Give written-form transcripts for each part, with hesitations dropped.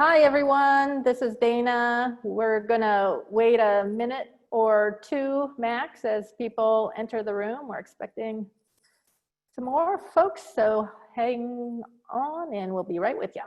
Hi everyone, this is Dana. We're gonna wait a minute or two max as people enter the room. We're expecting some more folks, so hang on and we'll be right with you.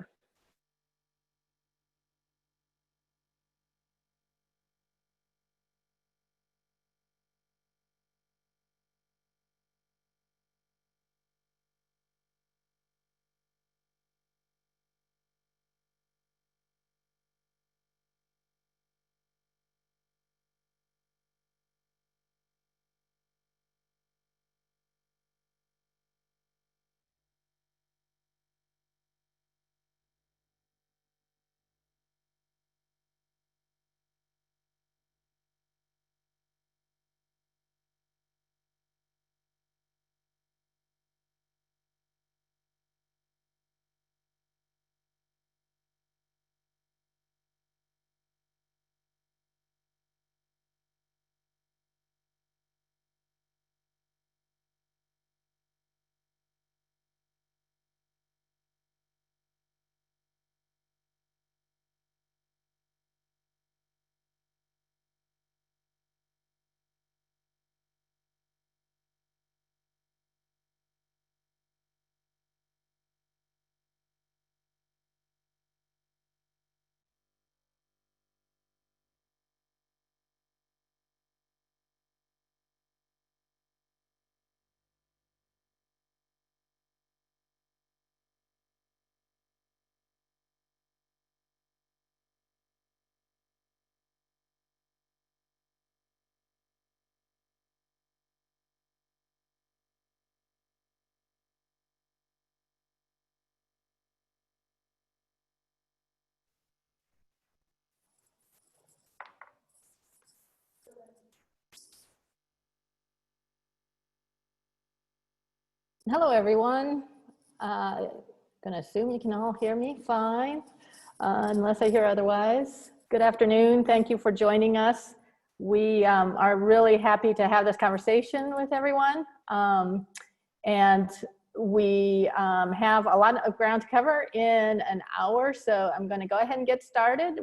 Hello everyone. Gonna assume you can all hear me fine, unless I hear otherwise. Good afternoon, thank you for joining us. We are really happy to have this conversation with everyone. And we have a lot of ground to cover in an hour, so I'm gonna go ahead and get started.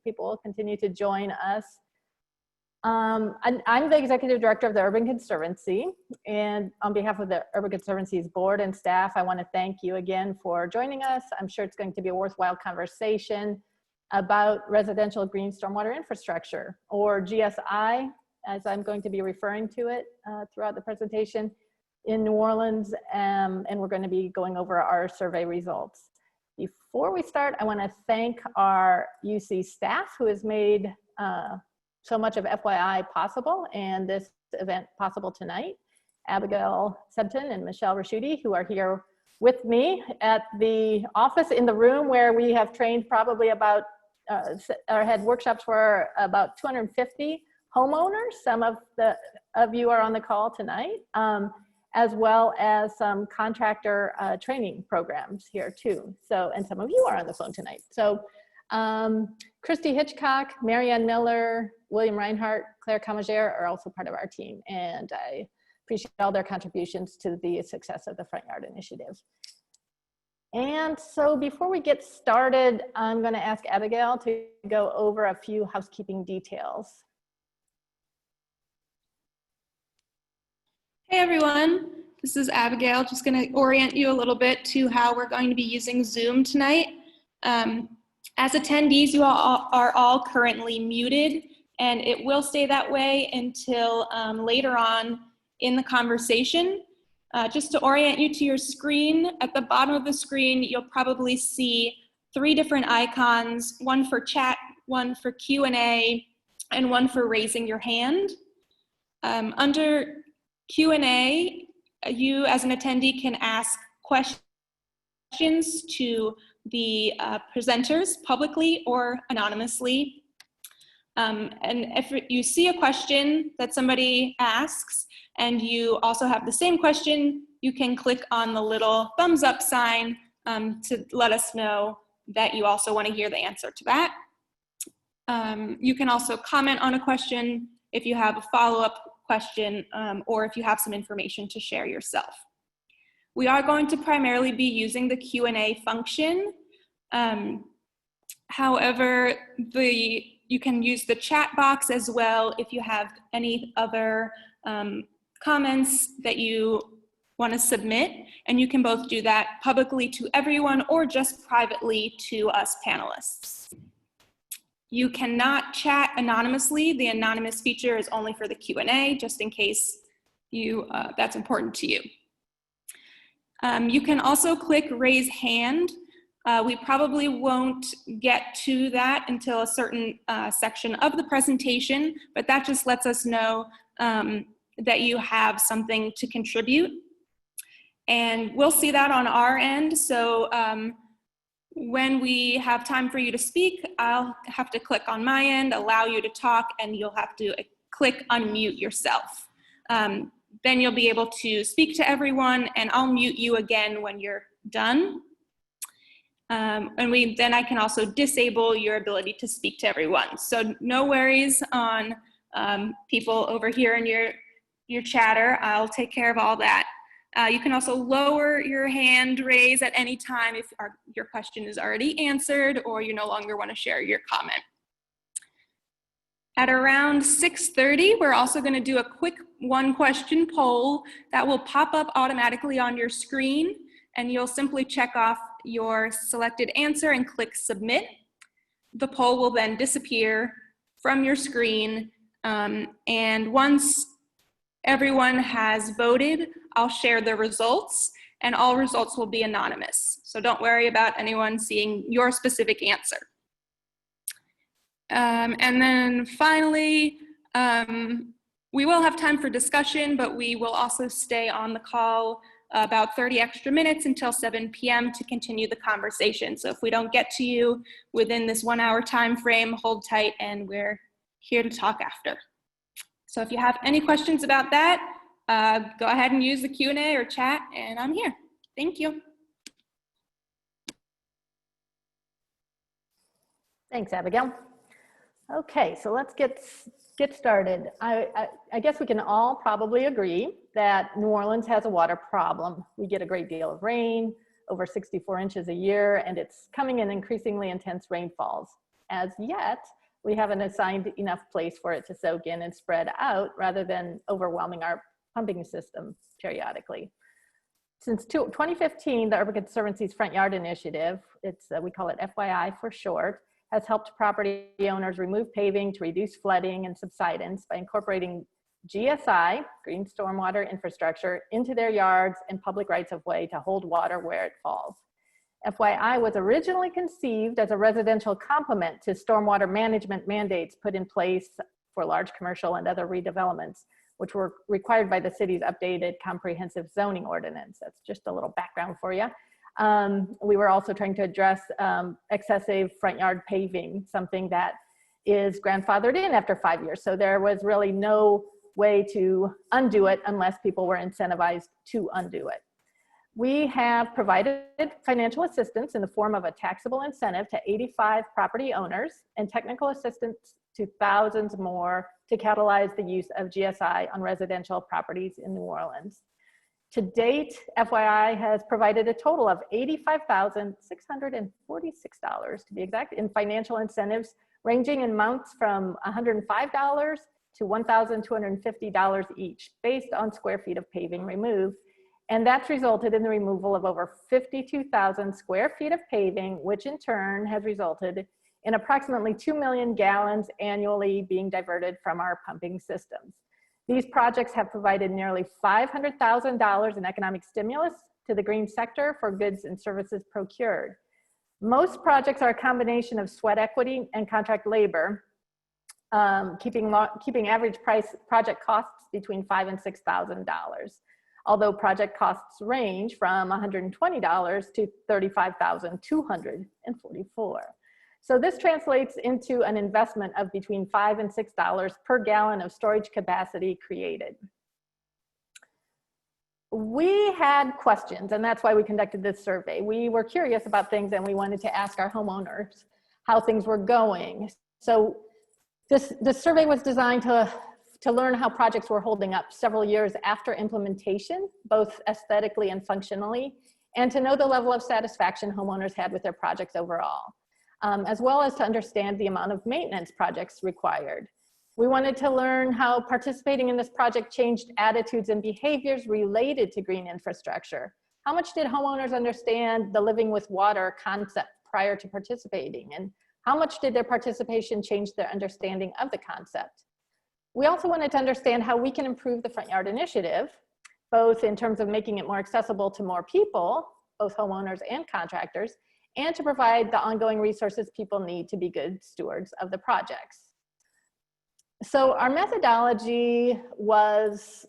People will continue to join us. I'm the Executive Director of the Urban Conservancy, and on behalf of the Urban Conservancy's board and staff, I want to thank you again for joining us. I'm sure it's going to be a worthwhile conversation about residential green stormwater infrastructure, or GSI, as I'm going to be referring to it throughout the presentation in New Orleans, and we're going to be going over our survey results. Before we start, I want to thank our UC staff who has made so much of FYI possible, and this event possible tonight. Abigail Sebton and Michelle Raschuti, who are here with me at the office in the room where we have trained probably about, or had workshops for about 250 homeowners. Some of you are on the call tonight, as well as some contractor training programs here too. So, and some of you are on the phone tonight. So, Christy Hitchcock, Marianne Miller, William Reinhardt, Claire Camagere are also part of our team, and I appreciate all their contributions to the success of the Front Yard Initiative. And so before we get started, I'm going to ask Abigail to go over a few housekeeping details. Hey everyone, this is Abigail. Just going to orient you a little bit to how we're going to be using Zoom tonight. As attendees, you all are all currently muted, and it will stay that way until later on in the conversation. Just to orient you to your screen, at the bottom of the screen, you'll probably see 3 different icons, one for chat, one for Q&A, and one for raising your hand. Under Q&A, you as an attendee can ask questions to the presenters publicly or anonymously. And if you see a question that somebody asks and you also have the same question, you can click on the little thumbs up sign to let us know that you also want to hear the answer to that. You can also comment on a question if you have a follow-up question or if you have some information to share yourself. We are going to primarily be using the Q&A function. However, you can use the chat box as well if you have any other comments that you want to submit, and you can both do that publicly to everyone or just privately to us panelists. You cannot chat anonymously. The anonymous feature is only for the Q&A, just in case that's important to you. You can also click raise hand. We probably won't get to that until a certain section of the presentation, but that just lets us know that you have something to contribute. And we'll see that on our end. So when we have time for you to speak, I'll have to click on my end, allow you to talk, and you'll have to click unmute yourself. Then you'll be able to speak to everyone, and I'll mute you again when you're done. And then I can also disable your ability to speak to everyone. So no worries on people over here in your chatter. I'll take care of all that. You can also lower your hand raise at any time if your question is already answered or you no longer want to share your comment. At around 6:30, we're also going to do a quick one-question poll that will pop up automatically on your screen, and you'll simply check off your selected answer and click submit. The poll will then disappear from your screen, and once everyone has voted, I'll share the results, and all results will be anonymous. So don't worry about anyone seeing your specific answer. And then finally, we will have time for discussion, but we will also stay on the call about 30 extra minutes until 7 p.m. to continue the conversation. So if we don't get to you within this 1 hour time frame, hold tight and we're here to talk after. So if you have any questions about that, go ahead and use the Q&A or chat, and I'm here. Thank you. Thanks, Abigail. Okay, so let's get started. I guess we can all probably agree that New Orleans has a water problem. We get a great deal of rain, over 64 inches a year, and it's coming in increasingly intense rainfalls. As yet, we haven't assigned enough place for it to soak in and spread out rather than overwhelming our pumping system periodically. Since 2015, the Urban Conservancy's Front Yard Initiative, we call it FYI for short, has helped property owners remove paving to reduce flooding and subsidence by incorporating GSI, green stormwater infrastructure, into their yards and public rights of way to hold water where it falls. FYI was originally conceived as a residential complement to stormwater management mandates put in place for large commercial and other redevelopments, which were required by the city's updated comprehensive zoning ordinance. That's just a little background for you. We were also trying to address excessive front yard paving, something that is grandfathered in after 5 years. So there was really no way to undo it unless people were incentivized to undo it. We have provided financial assistance in the form of a taxable incentive to 85 property owners and technical assistance to thousands more to catalyze the use of GSI on residential properties in New Orleans. To date, FYI has provided a total of $85,646 to be exact in financial incentives, ranging in amounts from $105 to $1,250 each, based on square feet of paving removed. And that's resulted in the removal of over 52,000 square feet of paving, which in turn has resulted in approximately 2 million gallons annually being diverted from our pumping systems. These projects have provided nearly $500,000 in economic stimulus to the green sector for goods and services procured. Most projects are a combination of sweat equity and contract labor, keeping average project costs between $5,000 and $6,000. Although project costs range from $120 to $35,244. So this translates into an investment of between $5 and $6 per gallon of storage capacity created. We had questions, and that's why we conducted this survey. We were curious about things and we wanted to ask our homeowners how things were going. So this survey was designed to learn how projects were holding up several years after implementation, both aesthetically and functionally, and to know the level of satisfaction homeowners had with their projects overall. as well as to understand the amount of maintenance projects required. We wanted to learn how participating in this project changed attitudes and behaviors related to green infrastructure. How much did homeowners understand the living with water concept prior to participating? And how much did their participation change their understanding of the concept? We also wanted to understand how we can improve the front yard initiative, both in terms of making it more accessible to more people, both homeowners and contractors, and to provide the ongoing resources people need to be good stewards of the projects. So our methodology was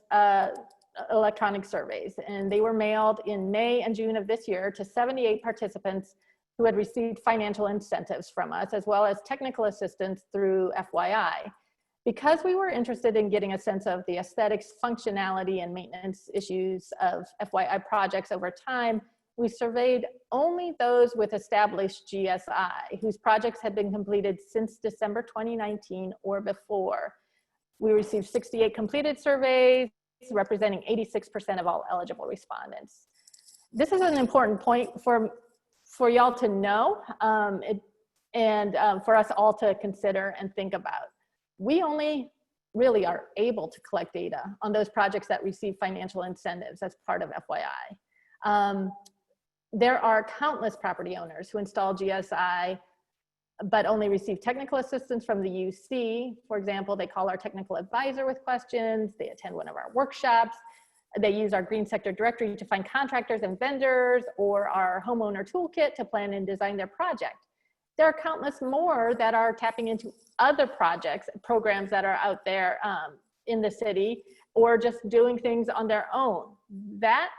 electronic surveys, and they were mailed in May and June of this year to 78 participants who had received financial incentives from us, as well as technical assistance through FYI. Because we were interested in getting a sense of the aesthetics, functionality, and maintenance issues of FYI projects over time, we surveyed only those with established GSI, whose projects had been completed since December 2019 or before. We received 68 completed surveys, representing 86% of all eligible respondents. This is an important point for y'all to know, and for us all to consider and think about. We only really are able to collect data on those projects that receive financial incentives as part of FYI. There are countless property owners who install GSI but only receive technical assistance from the UC. For example, they call our technical advisor with questions, they attend one of our workshops, they use our green sector directory to find contractors and vendors, or our homeowner toolkit to plan and design their project. There are countless more that are tapping into other projects, programs that are out there in the city, or just doing things on their own. That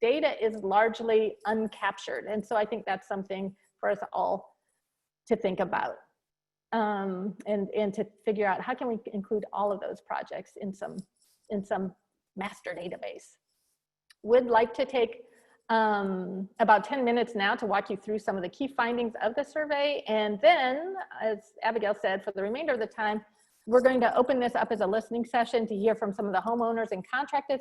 data is largely uncaptured. And so I think that's something for us all to think about and to figure out how can we include all of those projects in some master database. Would like to take about 10 minutes now to walk you through some of the key findings of the survey. And then, as Abigail said, for the remainder of the time, we're going to open this up as a listening session to hear from some of the homeowners and contractors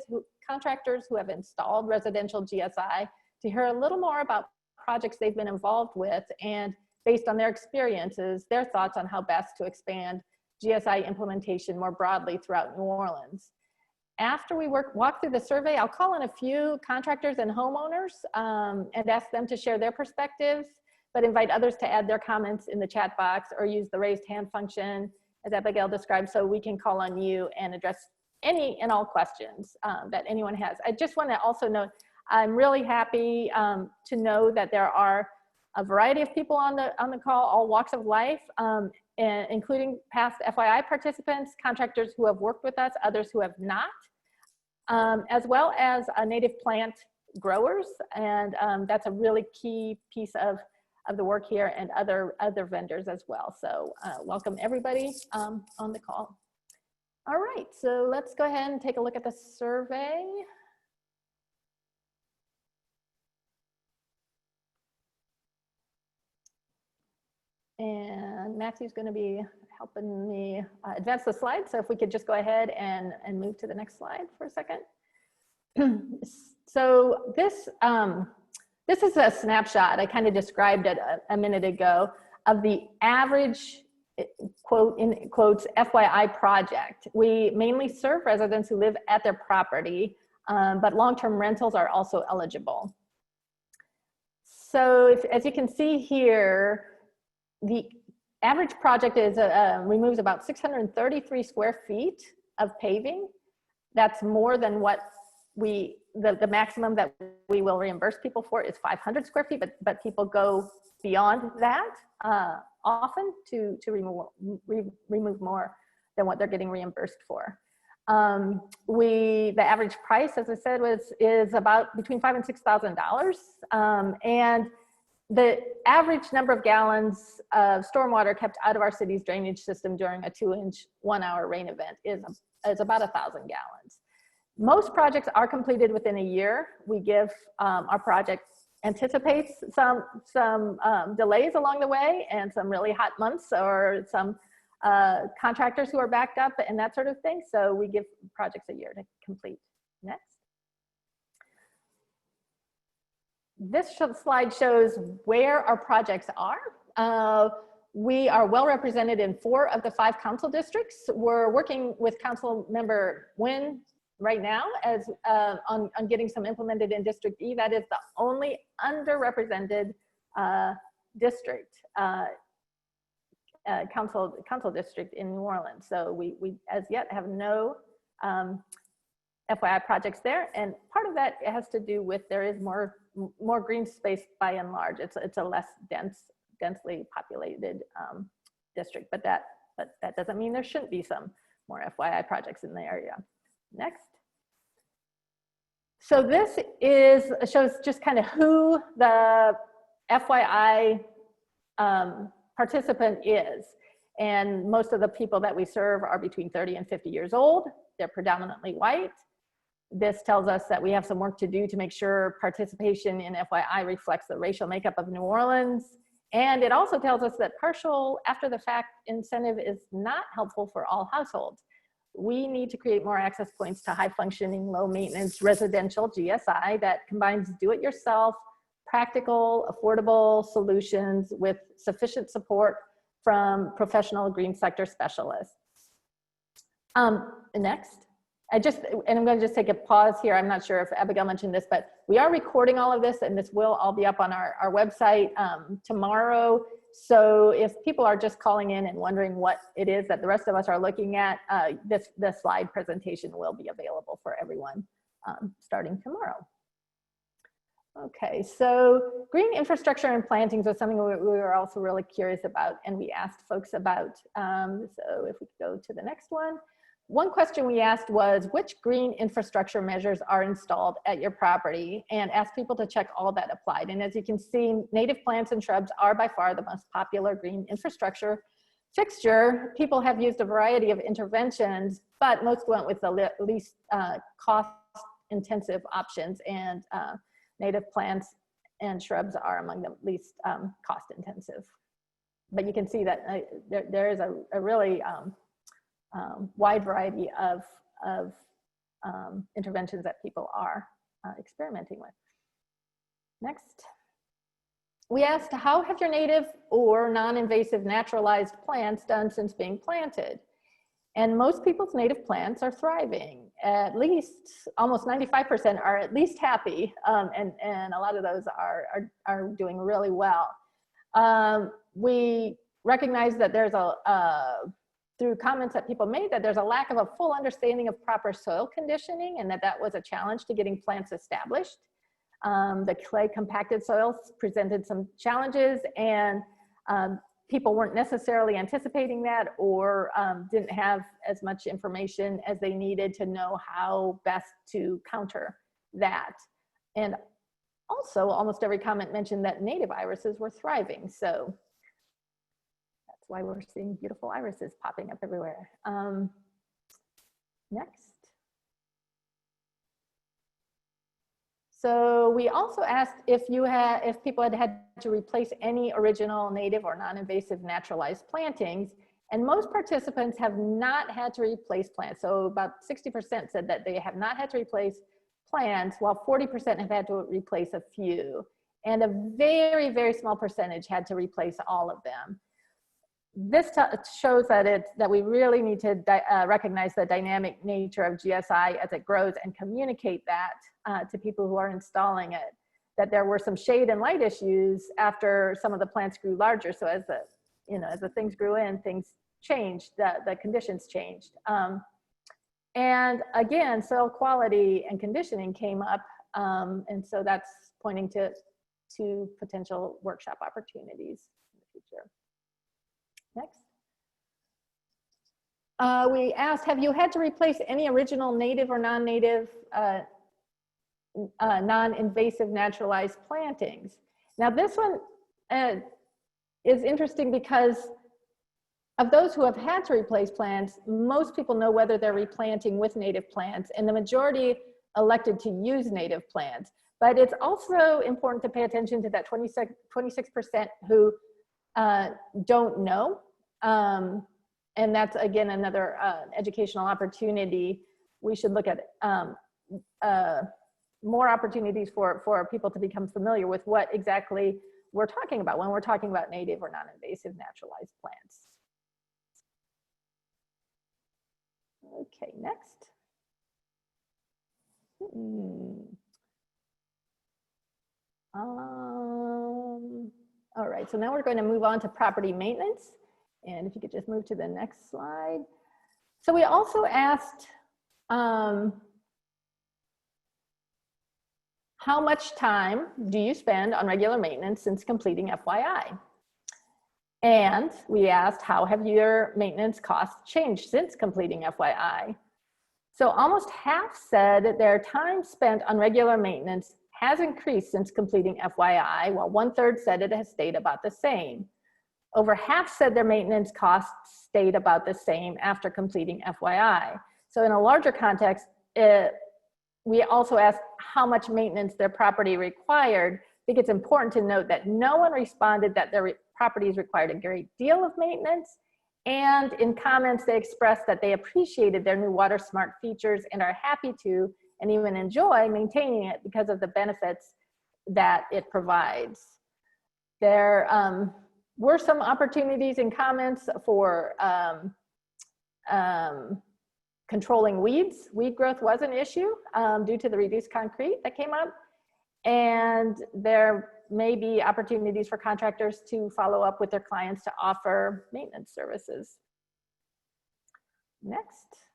who have installed residential GSI, to hear a little more about projects they've been involved with, and based on their experiences, their thoughts on how best to expand GSI implementation more broadly throughout New Orleans. After we walk through the survey, I'll call in a few contractors and homeowners and ask them to share their perspectives, but invite others to add their comments in the chat box or use the raised hand function, as Abigail described, so we can call on you and address any and all questions that anyone has. I just want to also note, I'm really happy to know that there are a variety of people on the call, all walks of life, including past FYI participants, contractors who have worked with us, others who have not, as well as native plant growers. And that's a really key piece of the work here, and other vendors as well. So welcome everybody on the call. All right, so let's go ahead and take a look at the survey. And Matthew's going to be helping me advance the slide. So if we could just go ahead and move to the next slide for a second. So this is a snapshot. I kind of described it a minute ago, of the average, quote in quotes, FYI project. We mainly serve residents who live at their property, but long-term rentals are also eligible. So as you can see here, the average project is removes about 633 square feet of paving. That's more than what the maximum that we will reimburse people for is 500 square feet, but people go beyond that often to remove more than what they're getting reimbursed for. The average price, as I said, is about between $5,000 and $6,000, and the average number of gallons of stormwater kept out of our city's drainage system during a 2-inch 1-hour rain event is about 1,000 gallons. Most projects are completed within a year. We give our project anticipates some delays along the way, and some really hot months, or some contractors who are backed up and that sort of thing. So we give projects a year to complete. Next. This slide shows where our projects are We are well represented in 4 of the 5 council districts. We're working with Council Member Nguyen right now as on getting some implemented in District E. That is the only underrepresented district, council district in New Orleans. So we as yet have no FYI projects there, and part of that has to do with there is more green space by and large. It's a less densely populated district, but that doesn't mean there shouldn't be some more FYI projects in the area. Next. So this shows just kind of who the FYI participant is. And most of the people that we serve are between 30 and 50 years old. They're predominantly white. This tells us that we have some work to do to make sure participation in FYI reflects the racial makeup of New Orleans. And it also tells us that partial after the fact incentive is not helpful for all households. We need to create more access points to high functioning, low maintenance residential GSI that combines do-it-yourself, practical, affordable solutions with sufficient support from professional green sector specialists. Next. And I'm going to just take a pause here. I'm not sure if Abigail mentioned this, but we are recording all of this, and this will all be up on our website tomorrow. So if people are just calling in and wondering what it is that the rest of us are looking at, this slide presentation will be available for everyone starting tomorrow. Okay, so green infrastructure and plantings was something we were also really curious about, and we asked folks about. So if we could go to the next one. One question we asked was, which green infrastructure measures are installed at your property, and asked people to check all that applied. And as you can see, native plants and shrubs are by far the most popular green infrastructure fixture. People have used a variety of interventions, but most went with the least cost-intensive options, and native plants and shrubs are among the least cost-intensive. But you can see that there is a really wide variety of interventions that people are experimenting with. Next. We asked, how have your native or non-invasive naturalized plants done since being planted? And most people's native plants are thriving. At least almost 95% are at least happy, and a lot of those are doing really well. We recognize that there's through comments that people made, that there's a lack of a full understanding of proper soil conditioning, and that was a challenge to getting plants established. The clay compacted soils presented some challenges, and people weren't necessarily anticipating that, or didn't have as much information as they needed to know how best to counter that. And also, almost every comment mentioned that native irises were thriving. So that's why we're seeing beautiful irises popping up everywhere. Next. So we also asked if people had to replace any original native or non-invasive naturalized plantings, and most participants have not had to replace plants. So about 60% said that they have not had to replace plants, while 40% have had to replace a few, and a very, very small percentage had to replace all of them. This shows that we really need to recognize the dynamic nature of GSI as it grows, and communicate that to people who are installing it, that there were some shade and light issues after some of the plants grew larger. So as the things grew in, things changed, the conditions changed. And again, soil quality and conditioning came up, and so that's pointing to potential workshop opportunities in the future. Next. We asked, have you had to replace any original native or non-native, non-invasive naturalized plantings? Now this one is interesting because of those who have had to replace plants, most people know whether they're replanting with native plants, and the majority elected to use native plants. But it's also important to pay attention to that 26% who don't know. And that's, again, another educational opportunity. We should look at more opportunities for people to become familiar with what exactly we're talking about when we're talking about native or non-invasive naturalized plants. Okay, next. All right, so now we're going to move on to property maintenance. And if you could just move to the next slide. So we also asked how much time do you spend on regular maintenance since completing FYI? And we asked, how have your maintenance costs changed since completing FYI? So almost half said that their time spent on regular maintenance has increased since completing FYI, while 1/3 said it has stayed about the same. Over half said their maintenance costs stayed about the same after completing FYI. So in a larger context, we also asked how much maintenance their property required. I think it's important to note that no one responded that their properties required a great deal of maintenance. And in comments, they expressed that they appreciated their new water smart features and are happy to and even enjoy maintaining it because of the benefits that it provides. There were some opportunities in comments for controlling weeds. Weed growth was an issue due to the reduced concrete that came up. And there may be opportunities for contractors to follow up with their clients to offer maintenance services. Next.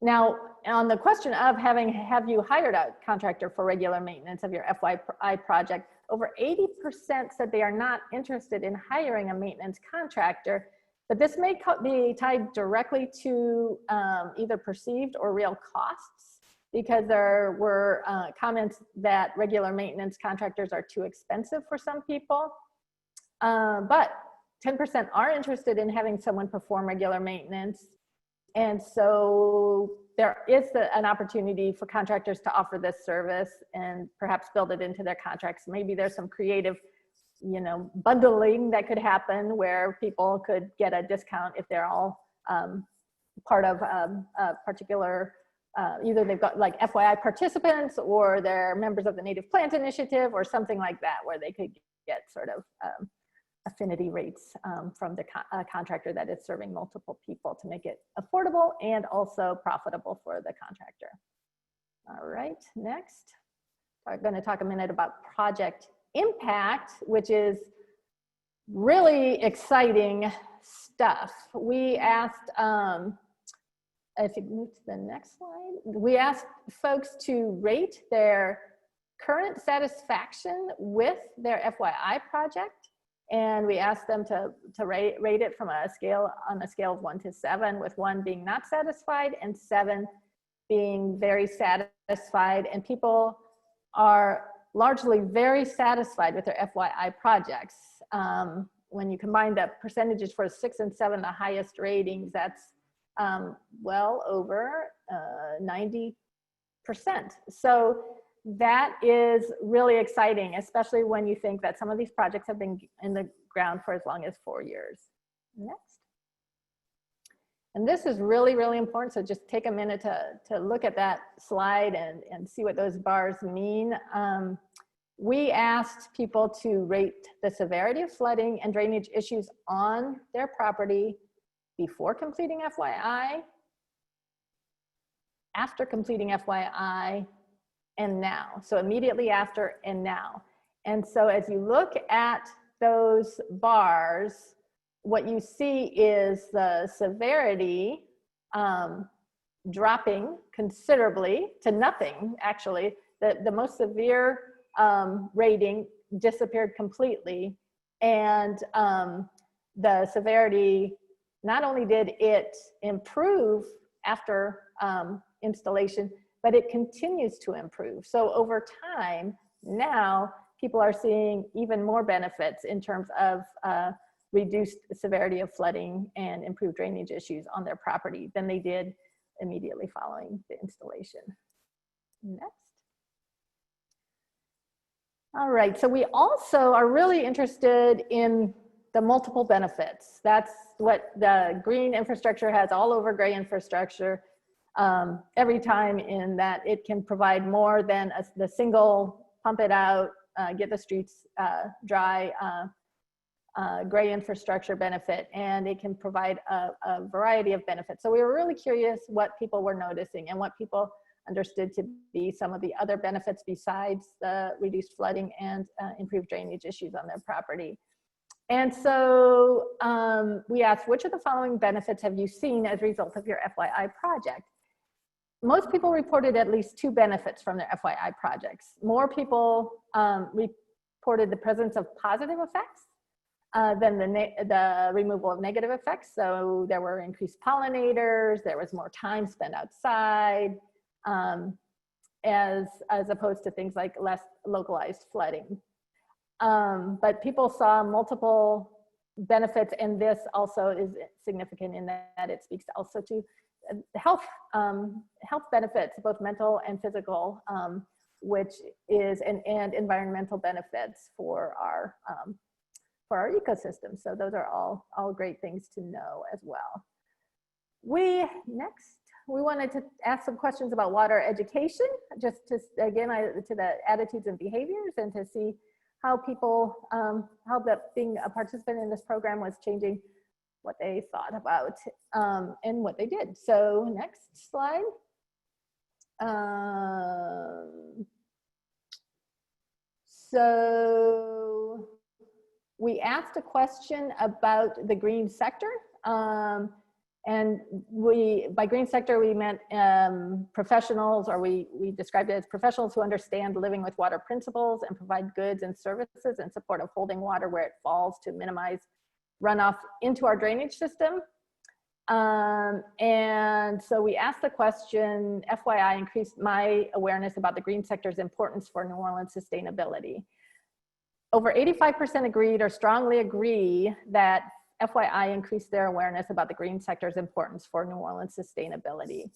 Now, on the question of have you hired a contractor for regular maintenance of your FYI project, over 80% said they are not interested in hiring a maintenance contractor, but this may be tied directly to either perceived or real costs, because there were comments that regular maintenance contractors are too expensive for some people. But 10% are interested in having someone perform regular maintenance. And so there is an opportunity for contractors to offer this service and perhaps build it into their contracts. Maybe there's some creative, bundling that could happen where people could get a discount if they're all part of a particular, either they've got like FYI participants or they're members of the Native Plant Initiative or something like that, where they could get sort of affinity rates from the contractor that is serving multiple people to make it affordable and also profitable for the contractor. All right, next. I'm going to talk a minute about project impact, which is really exciting stuff. We asked, if you move to the next slide, we asked folks to rate their current satisfaction with their FYI project. And we asked them to rate it from on a scale of 1 to 7, with 1 being not satisfied and 7 being very satisfied. And people are largely very satisfied with their FYI projects. When you combine the percentages for 6 and 7, the highest ratings, that's well over 90%. So that is really exciting, especially when you think that some of these projects have been in the ground for as long as 4 years. Next. And this is really, really important. So just take a minute to look at that slide and see what those bars mean. We asked people to rate the severity of flooding and drainage issues on their property before completing FYI, after completing FYI, and now. So immediately after and now. And so as you look at those bars, what you see is the severity dropping considerably to nothing, actually. The most severe rating disappeared completely. And the severity, not only did it improve after installation, but it continues to improve. So over time, now people are seeing even more benefits in terms of reduced severity of flooding and improved drainage issues on their property than they did immediately following the installation. Next. All right, so we also are really interested in the multiple benefits. That's what the green infrastructure has all over gray infrastructure. Every time, in that it can provide more than the single pump it out get the streets dry, gray infrastructure benefit, and it can provide a variety of benefits. So we were really curious what people were noticing and what people understood to be some of the other benefits besides the reduced flooding and improved drainage issues on their property. And so we asked, which of the following benefits have you seen as a result of your FYI project? Most people reported at least 2 benefits from their FYI projects. More people reported the presence of positive effects than the removal of negative effects. So there were increased pollinators, there was more time spent outside, as opposed to things like less localized flooding. But people saw multiple benefits, and this also is significant in that it speaks also to health benefits, both mental and physical, which is and environmental benefits for our ecosystem. So those are all great things to know as well. We wanted to ask some questions about water education, just to again to the attitudes and behaviors, and to see how people, how being a participant in this program was changing what they thought about and what they did. So next slide. So we asked a question about the green sector. And by green sector, we meant professionals, or we described it as professionals who understand living with water principles and provide goods and services in support of holding water where it falls to minimize runoff into our drainage system. And so we asked the question, FYI increased my awareness about the green sector's importance for New Orleans sustainability. Over 85% agreed or strongly agree that FYI increased their awareness about the green sector's importance for New Orleans sustainability.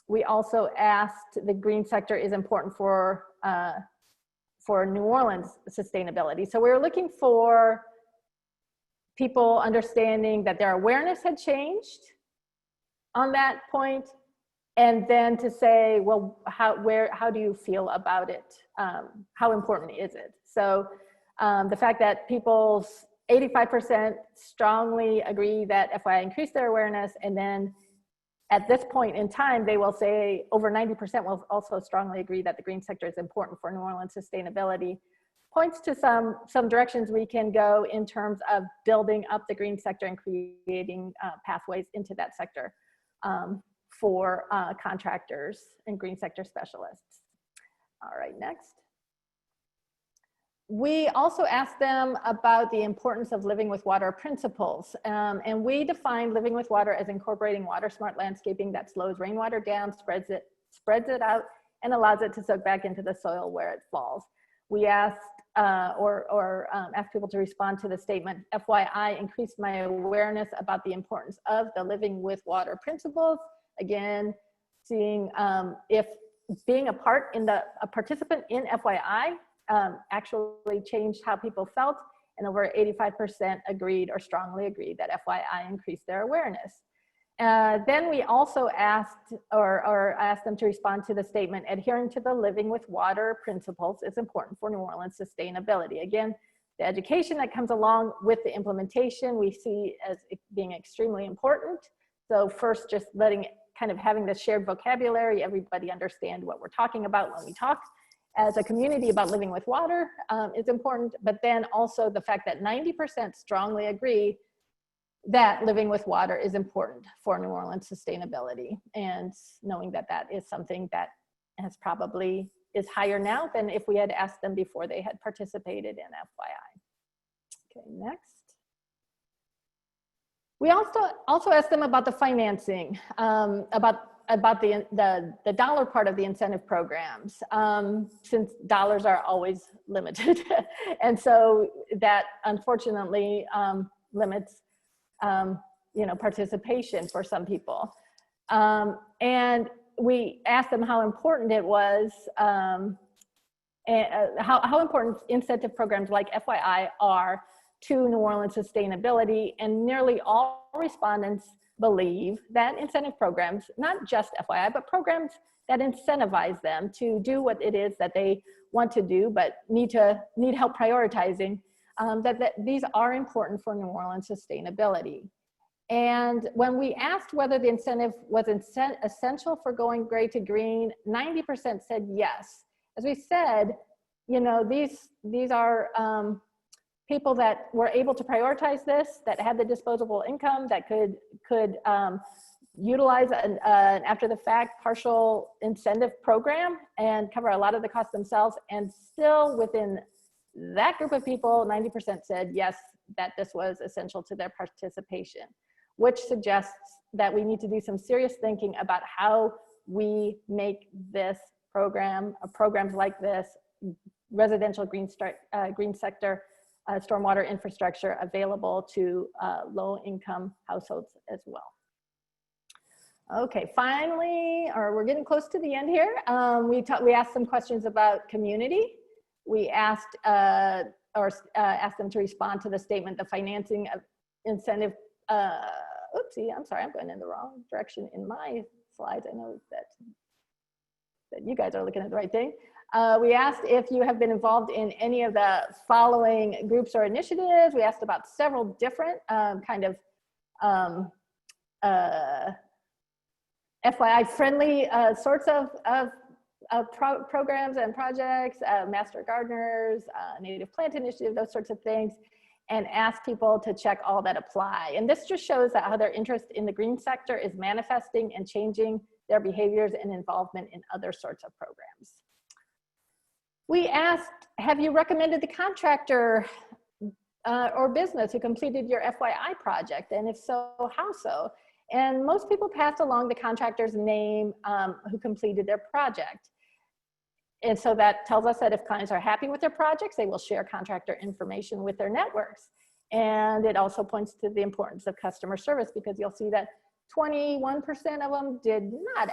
We also asked, the green sector is important for New Orleans sustainability. So we were looking for people understanding that their awareness had changed on that point, and then to say, well, how do you feel about it? How important is it? So the fact that people's 85% strongly agree that FYI increased their awareness, and then at this point in time, they will say over 90% will also strongly agree that the green sector is important for New Orleans sustainability, points to some directions we can go in terms of building up the green sector and creating pathways into that sector for contractors and green sector specialists. All right, next. We also asked them about the importance of living with water principles. And we defined living with water as incorporating water smart landscaping that slows rainwater down, spreads it out, and allows it to soak back into the soil where it falls. We asked asked people to respond to the statement, FYI increased my awareness about the importance of the living with water principles. Again, seeing if being a participant in FYI actually changed how people felt, and over 85% agreed or strongly agreed that FYI increased their awareness. Then we also asked them to respond to the statement, adhering to the living with water principles is important for New Orleans sustainability. Again, the education that comes along with the implementation we see as being extremely important. So first, just having this shared vocabulary, everybody understand what we're talking about when we talk as a community about living with water is important, but then also the fact that 90% strongly agree that living with water is important for New Orleans sustainability, and knowing that that is something that probably is higher now than if we had asked them before they had participated in FYI. Okay, next. We also asked them about the financing, about the dollar part of the incentive programs, since dollars are always limited. And so that unfortunately limits participation for some people. And we asked them how important it was, and how important incentive programs like FYI are to New Orleans sustainability, and nearly all respondents believe that incentive programs, not just FYI, but programs that incentivize them to do what it is that they want to do, but need help prioritizing, that these are important for New Orleans sustainability. And when we asked whether the incentive was essential for going gray to green, 90% said yes. As we said, you know, these are people that were able to prioritize this, that had the disposable income, that could utilize an after the fact partial incentive program and cover a lot of the costs themselves. And still within that group of people, 90% said yes, that this was essential to their participation, which suggests that we need to do some serious thinking about how we make this program, programs like this, residential green sector, stormwater infrastructure available to low-income households as well. Okay, finally, or we're getting close to the end here. We asked some questions about community. We asked asked them to respond to the statement, the financing of incentive. Oopsie, I'm sorry, I'm going in the wrong direction in my slides. I know that you guys are looking at the right thing. We asked if you have been involved in any of the following groups or initiatives. We asked about several different kind of FYI friendly sorts of programs and projects, Master Gardeners, Native Plant Initiative, those sorts of things, and ask people to check all that apply. And this just shows that how their interest in the green sector is manifesting and changing their behaviors and involvement in other sorts of programs. We asked, have you recommended the contractor or business who completed your FYI project? And if so, how so? And most people passed along the contractor's name who completed their project. And so that tells us that if clients are happy with their projects, they will share contractor information with their networks. And it also points to the importance of customer service, because you'll see that 21% of them did not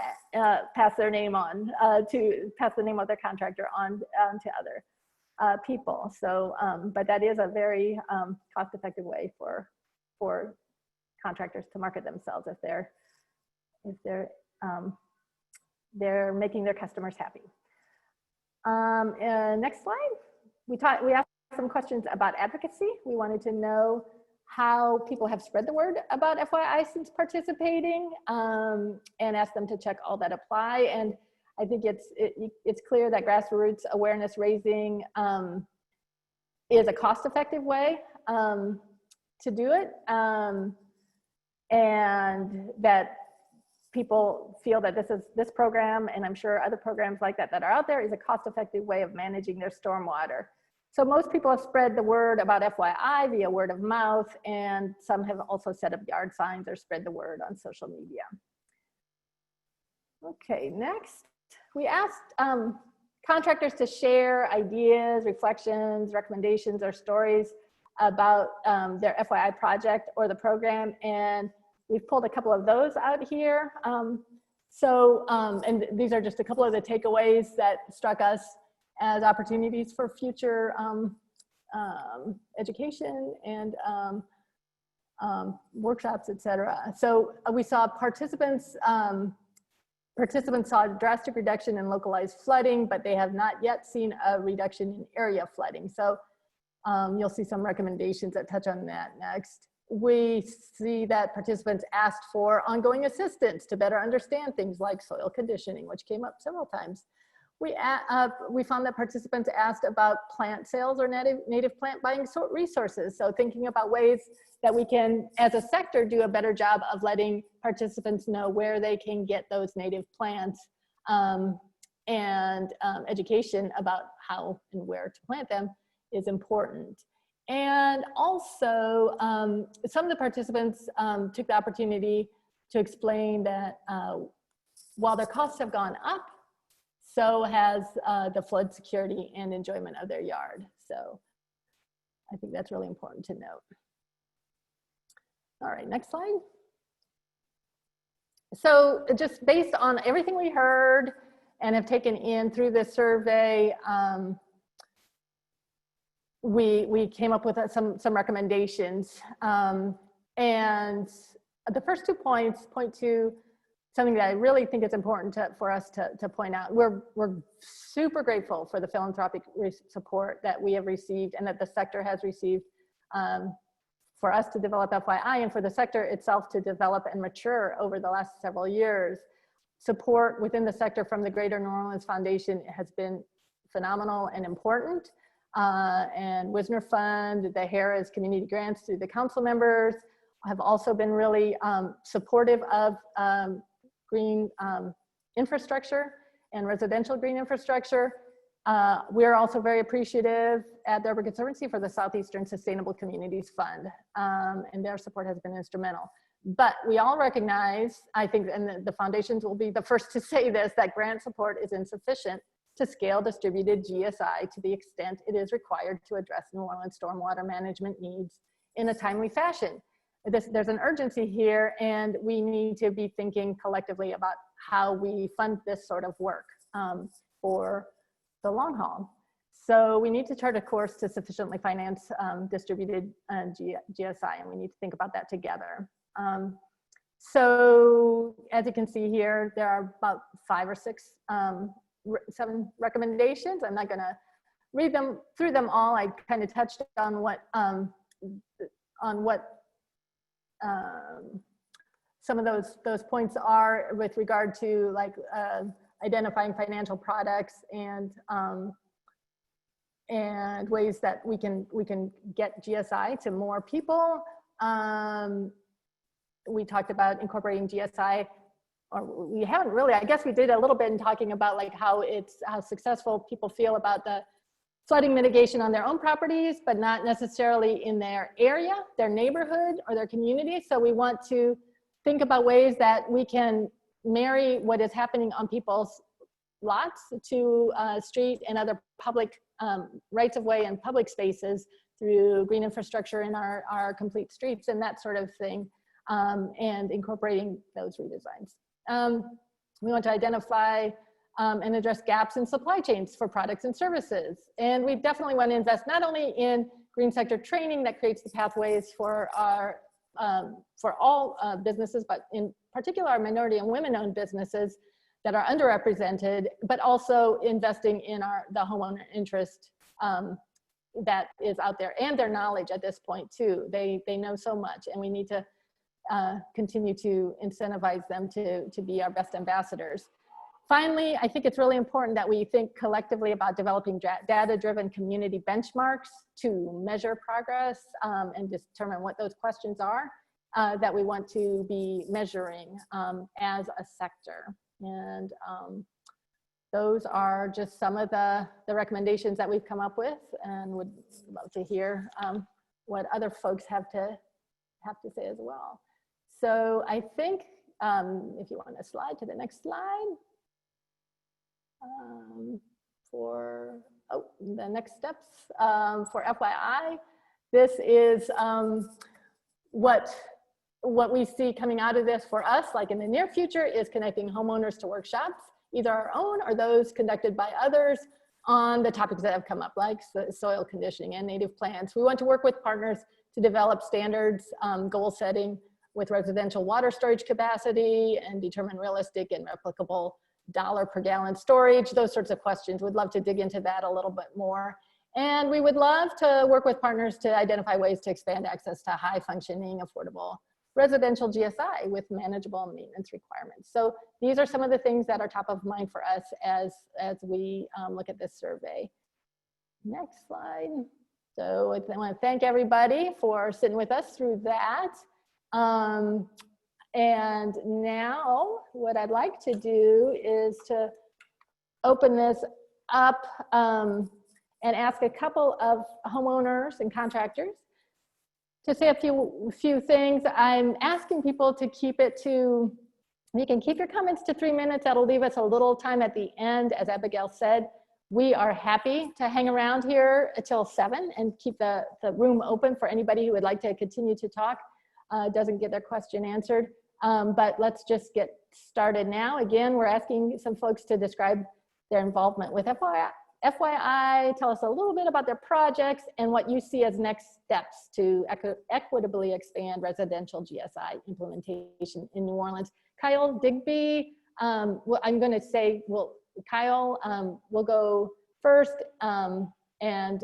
pass their name on pass the name of their contractor on to other people. So, but that is a very cost-effective way for contractors to market themselves if they're making their customers happy. Next slide. We asked some questions about advocacy. We wanted to know how people have spread the word about FYI since participating, and asked them to check all that apply. And I think it's clear that grassroots awareness raising is a cost-effective way to do it, and that people feel that this program, and I'm sure other programs like that are out there, is a cost-effective way of managing their stormwater. So most people have spread the word about FYI via word of mouth, and some have also set up yard signs or spread the word on social media. Okay, next, we asked contractors to share ideas, reflections, recommendations, or stories about their FYI project or the program, and we've pulled a couple of those out here. And these are just a couple of the takeaways that struck us as opportunities for future education and workshops, etc. So we saw participants saw a drastic reduction in localized flooding, but they have not yet seen a reduction in area flooding. So you'll see some recommendations that touch on that next. We see that participants asked for ongoing assistance to better understand things like soil conditioning, which came up several times. We found that participants asked about plant sales or native plant buying resources. So thinking about ways that we can, as a sector, do a better job of letting participants know where they can get those native plants, and education about how and where to plant them is important. And also, some of the participants took the opportunity to explain that while their costs have gone up, so has the flood security and enjoyment of their yard. So I think that's really important to note. All right, next slide. So just based on everything we heard and have taken in through this survey, we came up with some recommendations. And the first 2 points point to something that I really think is important for us to point out. We're super grateful for the philanthropic support that we have received and that the sector has received for us to develop FYI and for the sector itself to develop and mature over the last several years. Support within the sector from the Greater New Orleans Foundation has been phenomenal and important. And Wisner Fund, the Harris Community Grants through the council members have also been really supportive of green infrastructure and residential green infrastructure. We're also very appreciative at the Urban Conservancy for the Southeastern Sustainable Communities Fund, and their support has been instrumental. But we all recognize, I think, and the foundations will be the first to say this, that grant support is insufficient to scale distributed GSI to the extent it is required to address New Orleans stormwater management needs in a timely fashion. There's an urgency here, and we need to be thinking collectively about how we fund this sort of work for the long haul. So we need to chart a course to sufficiently finance distributed GSI, and we need to think about that together. So as you can see here, there are about 5 or 6, 7 recommendations. I'm not gonna read them through them all. I kind of touched on what some of those points are with regard to like identifying financial products and ways that we can get GSI to more people. We talked about incorporating GSI, or we haven't really, I guess we did a little bit in talking about like how successful people feel about the flooding mitigation on their own properties, but not necessarily in their area, their neighborhood, or their community. So we want to think about ways that we can marry what is happening on people's lots to street and other public rights of way and public spaces through green infrastructure in our complete streets and that sort of thing, and incorporating those redesigns. We want to identify and address gaps in supply chains for products and services. And we definitely want to invest not only in green sector training that creates the pathways for all businesses, but in particular our minority and women-owned businesses that are underrepresented, but also investing in the homeowner interest that is out there and their knowledge at this point too. They know so much, and we need to continue to incentivize them to be our best ambassadors. Finally, I think it's really important that we think collectively about developing data-driven community benchmarks to measure progress and determine what those questions are that we want to be measuring as a sector. And those are just some of the recommendations that we've come up with, and would love to hear what other folks have to say as well. So I think if you want to slide to the next slide. For the next steps for FYI, this is what we see coming out of this for us, like in the near future, is connecting homeowners to workshops, either our own or those conducted by others on the topics that have come up, like soil conditioning and native plants. We want to work with partners to develop standards, goal setting with residential water storage capacity, and determine realistic and replicable dollar per gallon storage, those sorts of questions. We'd love to dig into that a little bit more. And we would love to work with partners to identify ways to expand access to high functioning, affordable residential GSI with manageable maintenance requirements. So these are some of the things that are top of mind for us as we look at this survey. Next slide. So I want to thank everybody for sitting with us through that. And now what I'd like to do is to open this up and ask a couple of homeowners and contractors to say a few things. I'm asking people to keep it to, you can keep your comments to 3 minutes. That'll leave us a little time at the end. As Abigail said, we are happy to hang around here until 7 and keep the room open for anybody who would like to continue to talk, doesn't get their question answered. But let's just get started now. Again, we're asking some folks to describe their involvement with FYI FYI, tell us a little bit about their projects and what you see as next steps to equitably expand residential GSI implementation in New Orleans. Kyle Digby, well, I'm going to say, well, Kyle will go first, and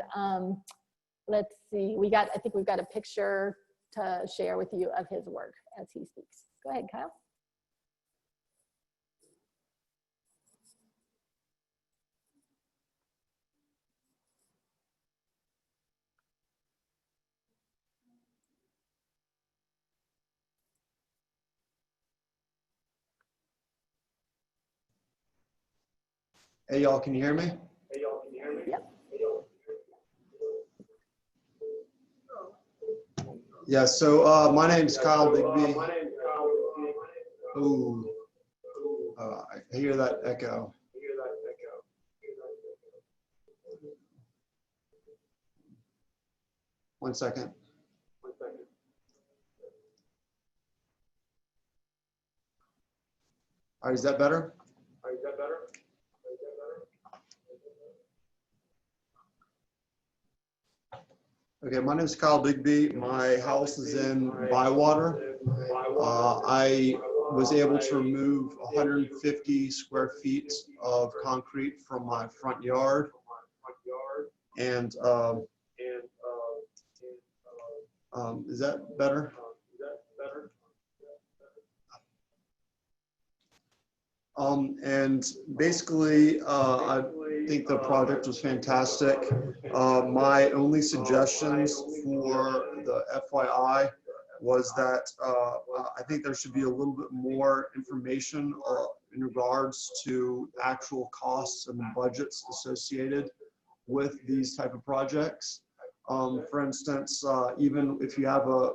let's see, I think we've got a picture to share with you of his work as he speaks. Go ahead, Kyle. Hey, y'all, can you hear me? Yep. Yeah, so my name's Kyle Digby. Ooh, I hear that echo. One second. All right, is that better? Okay, my name is Kyle Digby. My house is in Bywater. I was able to remove 150 square feet of concrete from my front yard. And is that better? And basically, I think the project was fantastic. My only suggestions for the FYI was that I think there should be a little bit more information in regards to actual costs and the budgets associated with these type of projects. For instance, even if you have a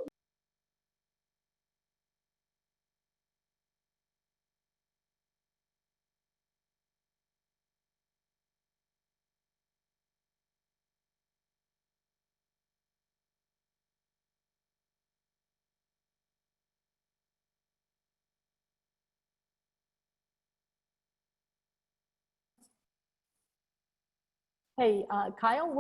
Hey, Kyle,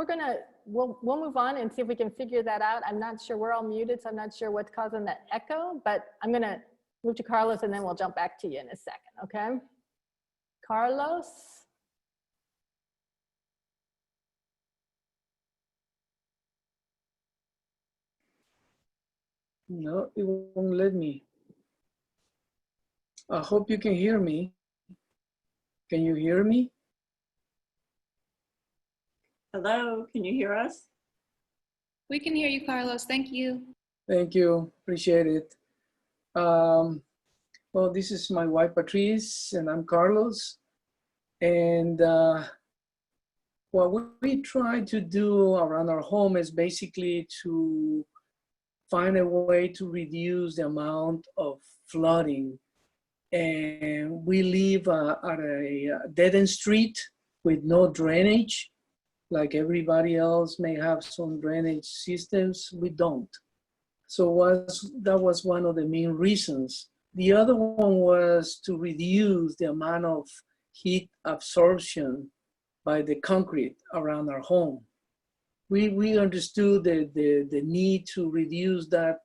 we'll move on and see if we can figure that out. I'm not sure, we're all muted, so I'm not sure what's causing that echo, but I'm gonna move to Carlos and then we'll jump back to you in a second, okay? Carlos? No, it won't let me. I hope you can hear me. Can you hear me? Hello, can you hear us? We can hear you, Carlos. Thank you. Thank you, appreciate it. Well, this is my wife, Patrice, and I'm Carlos. And what we try to do around our home is basically to find a way to reduce the amount of flooding. And we live at a dead-end street with no drainage. Like everybody else may have some drainage systems, we don't. So that was one of the main reasons. The other one was to reduce the amount of heat absorption by the concrete around our home. We understood the need to reduce that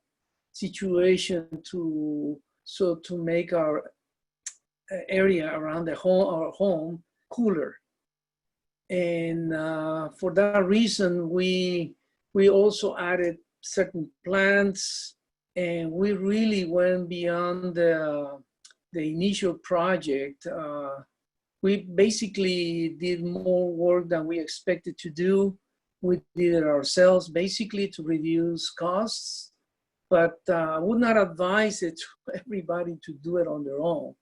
situation to make our area around our home cooler. And for that reason, we also added certain plants, and we really went beyond the initial project. We basically did more work than we expected to do. We did it ourselves, basically to reduce costs, but I would not advise it to everybody to do it on their own.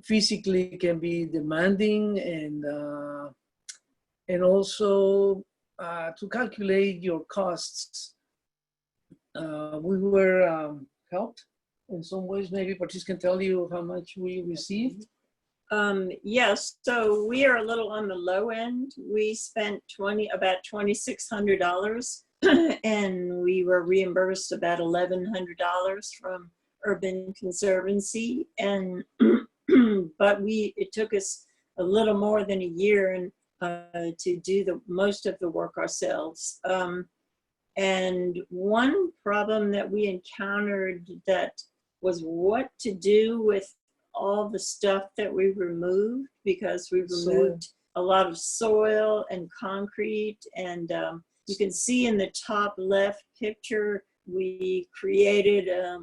Physically, it can be demanding, and also to calculate your costs. We were helped in some ways. Maybe Patrice can tell you how much we received. Yes, so we are a little on the low end. We spent about $2,600 and we were reimbursed about $1,100 from Urban Conservancy. And but it took us a little more than a year, and to do most of the work ourselves. And one problem that we encountered that was what to do with all the stuff that we removed, because we removed a lot of soil and concrete. And you can see in the top left picture, we created a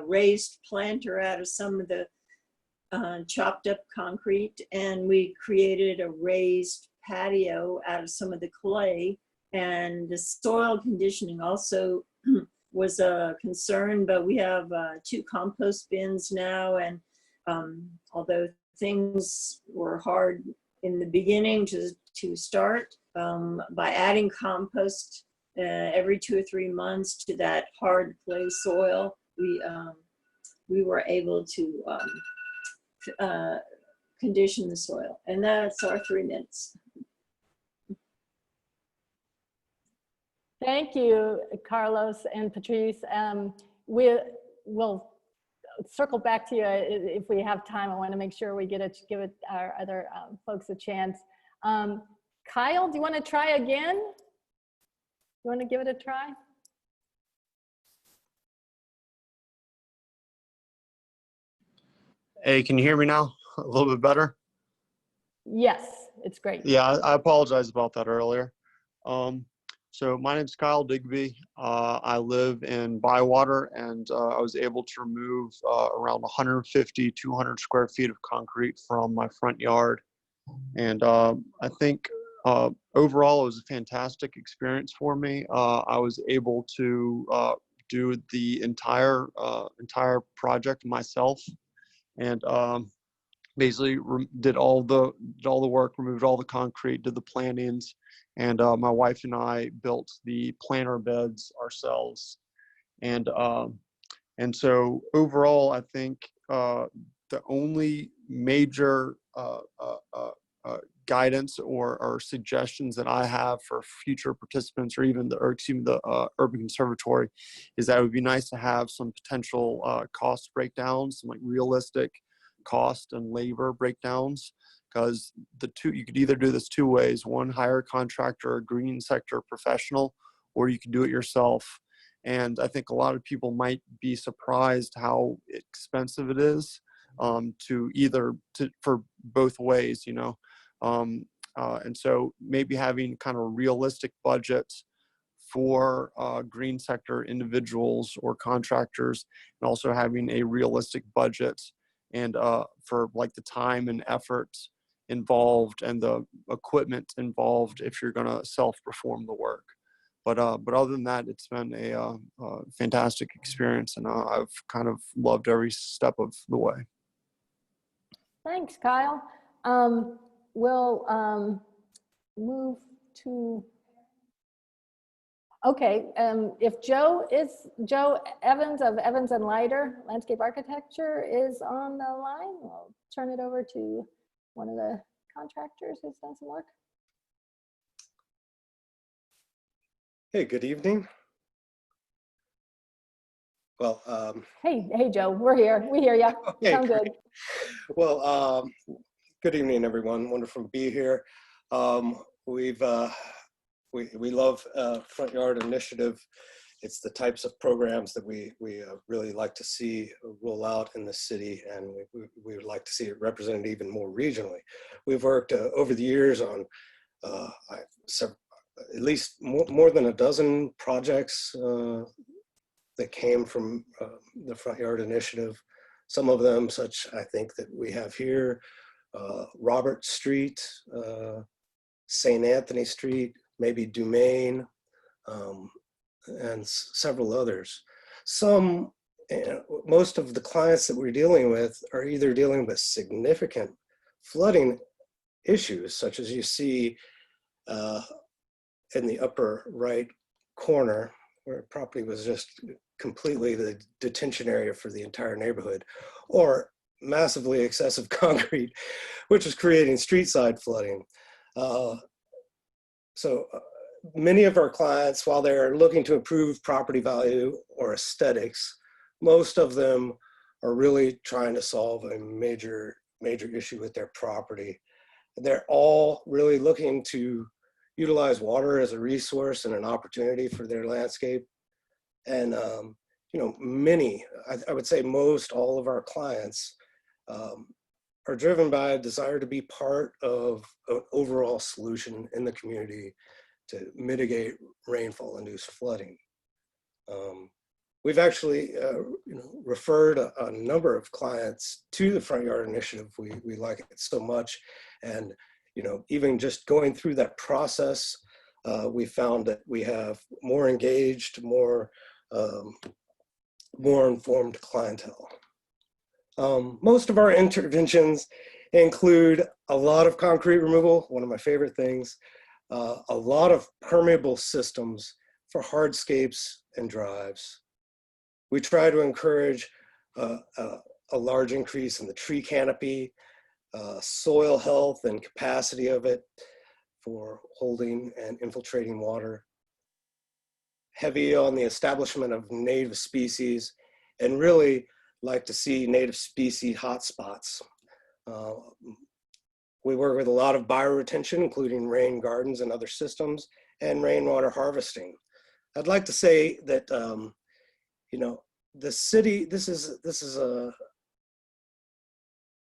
raised planter out of some of the chopped up concrete, and we created a raised patio out of some of the clay. And the soil conditioning also was a concern, but we have 2 compost bins now. And although things were hard in the beginning to start, by adding compost every 2 or 3 months to that hard clay soil, we were able to condition the soil. And that's our 3 minutes. Thank you, Carlos and Patrice. We'll circle back to you if we have time. I want to make sure we give it our other folks a chance. Kyle, do you want to try again? You want to give it a try? Hey, can you hear me now? A little bit better? Yes, it's great. Yeah, I apologize about that earlier. So my name's Kyle Digby. I live in Bywater, and I was able to remove around 150, 200 square feet of concrete from my front yard. And I think overall it was a fantastic experience for me. I was able to do the entire project myself, and basically did all the work, removed all the concrete, did the plantings, and my wife and I built the planter beds ourselves. And so overall, I think the only major guidance or suggestions that I have for future participants, or even the Urban Conservatory, is that it would be nice to have some potential cost breakdowns, some like realistic cost and labor breakdowns, because you could either do this 2 ways: one, hire a contractor, a green sector professional, or you can do it yourself. And I think a lot of people might be surprised how expensive it is for both ways, you know. And so maybe having kind of realistic budgets for green sector individuals or contractors, and also having a realistic budget and for like the time and effort involved and the equipment involved if you're going to self-perform the work. But other than that, it's been a fantastic experience, and I've kind of loved every step of the way. Thanks, Kyle. We'll move to, okay, if Joe Evans of Evans and Leiter Landscape Architecture is on the line, we'll turn it over to one of the contractors who's done some work. Hey, good evening. Well, hey, Joe, we're here. We hear you. okay, You sound great. good. Well, good evening, everyone. Wonderful to be here. We love Front Yard Initiative. It's the types of programs that we really like to see roll out in the city, and we would like to see it represented even more regionally. We've worked over the years on at least more than a dozen projects that came from the Front Yard Initiative. Some of them, such I think that we have here, Robert Street, St. Anthony Street, maybe Dumaine, and several others. Most of the clients that we're dealing with are either dealing with significant flooding issues, such as you see in the upper right corner, where property was just completely the detention area for the entire neighborhood, or massively excessive concrete, which is creating street side flooding. So many of our clients, while they're looking to improve property value or aesthetics, most of them are really trying to solve a major issue with their property. They're all really looking to utilize water as a resource and an opportunity for their landscape. And, you know, many, I would say most all of our clients are driven by a desire to be part of an overall solution in the community to mitigate rainfall-induced flooding. We've actually, you know, referred a number of clients to the Front Yard Initiative. We like it so much, and you know, even just going through that process, we found that we have more engaged, more informed clientele. Most of our interventions include a lot of concrete removal, one of my favorite things, a lot of permeable systems for hardscapes and drives. We try to encourage a large increase in the tree canopy, soil health and capacity of it for holding and infiltrating water. Heavy on the establishment of native species, and really like to see native species hotspots. We work with a lot of bioretention, including rain gardens and other systems, and rainwater harvesting. I'd like to say that you know, the city, this is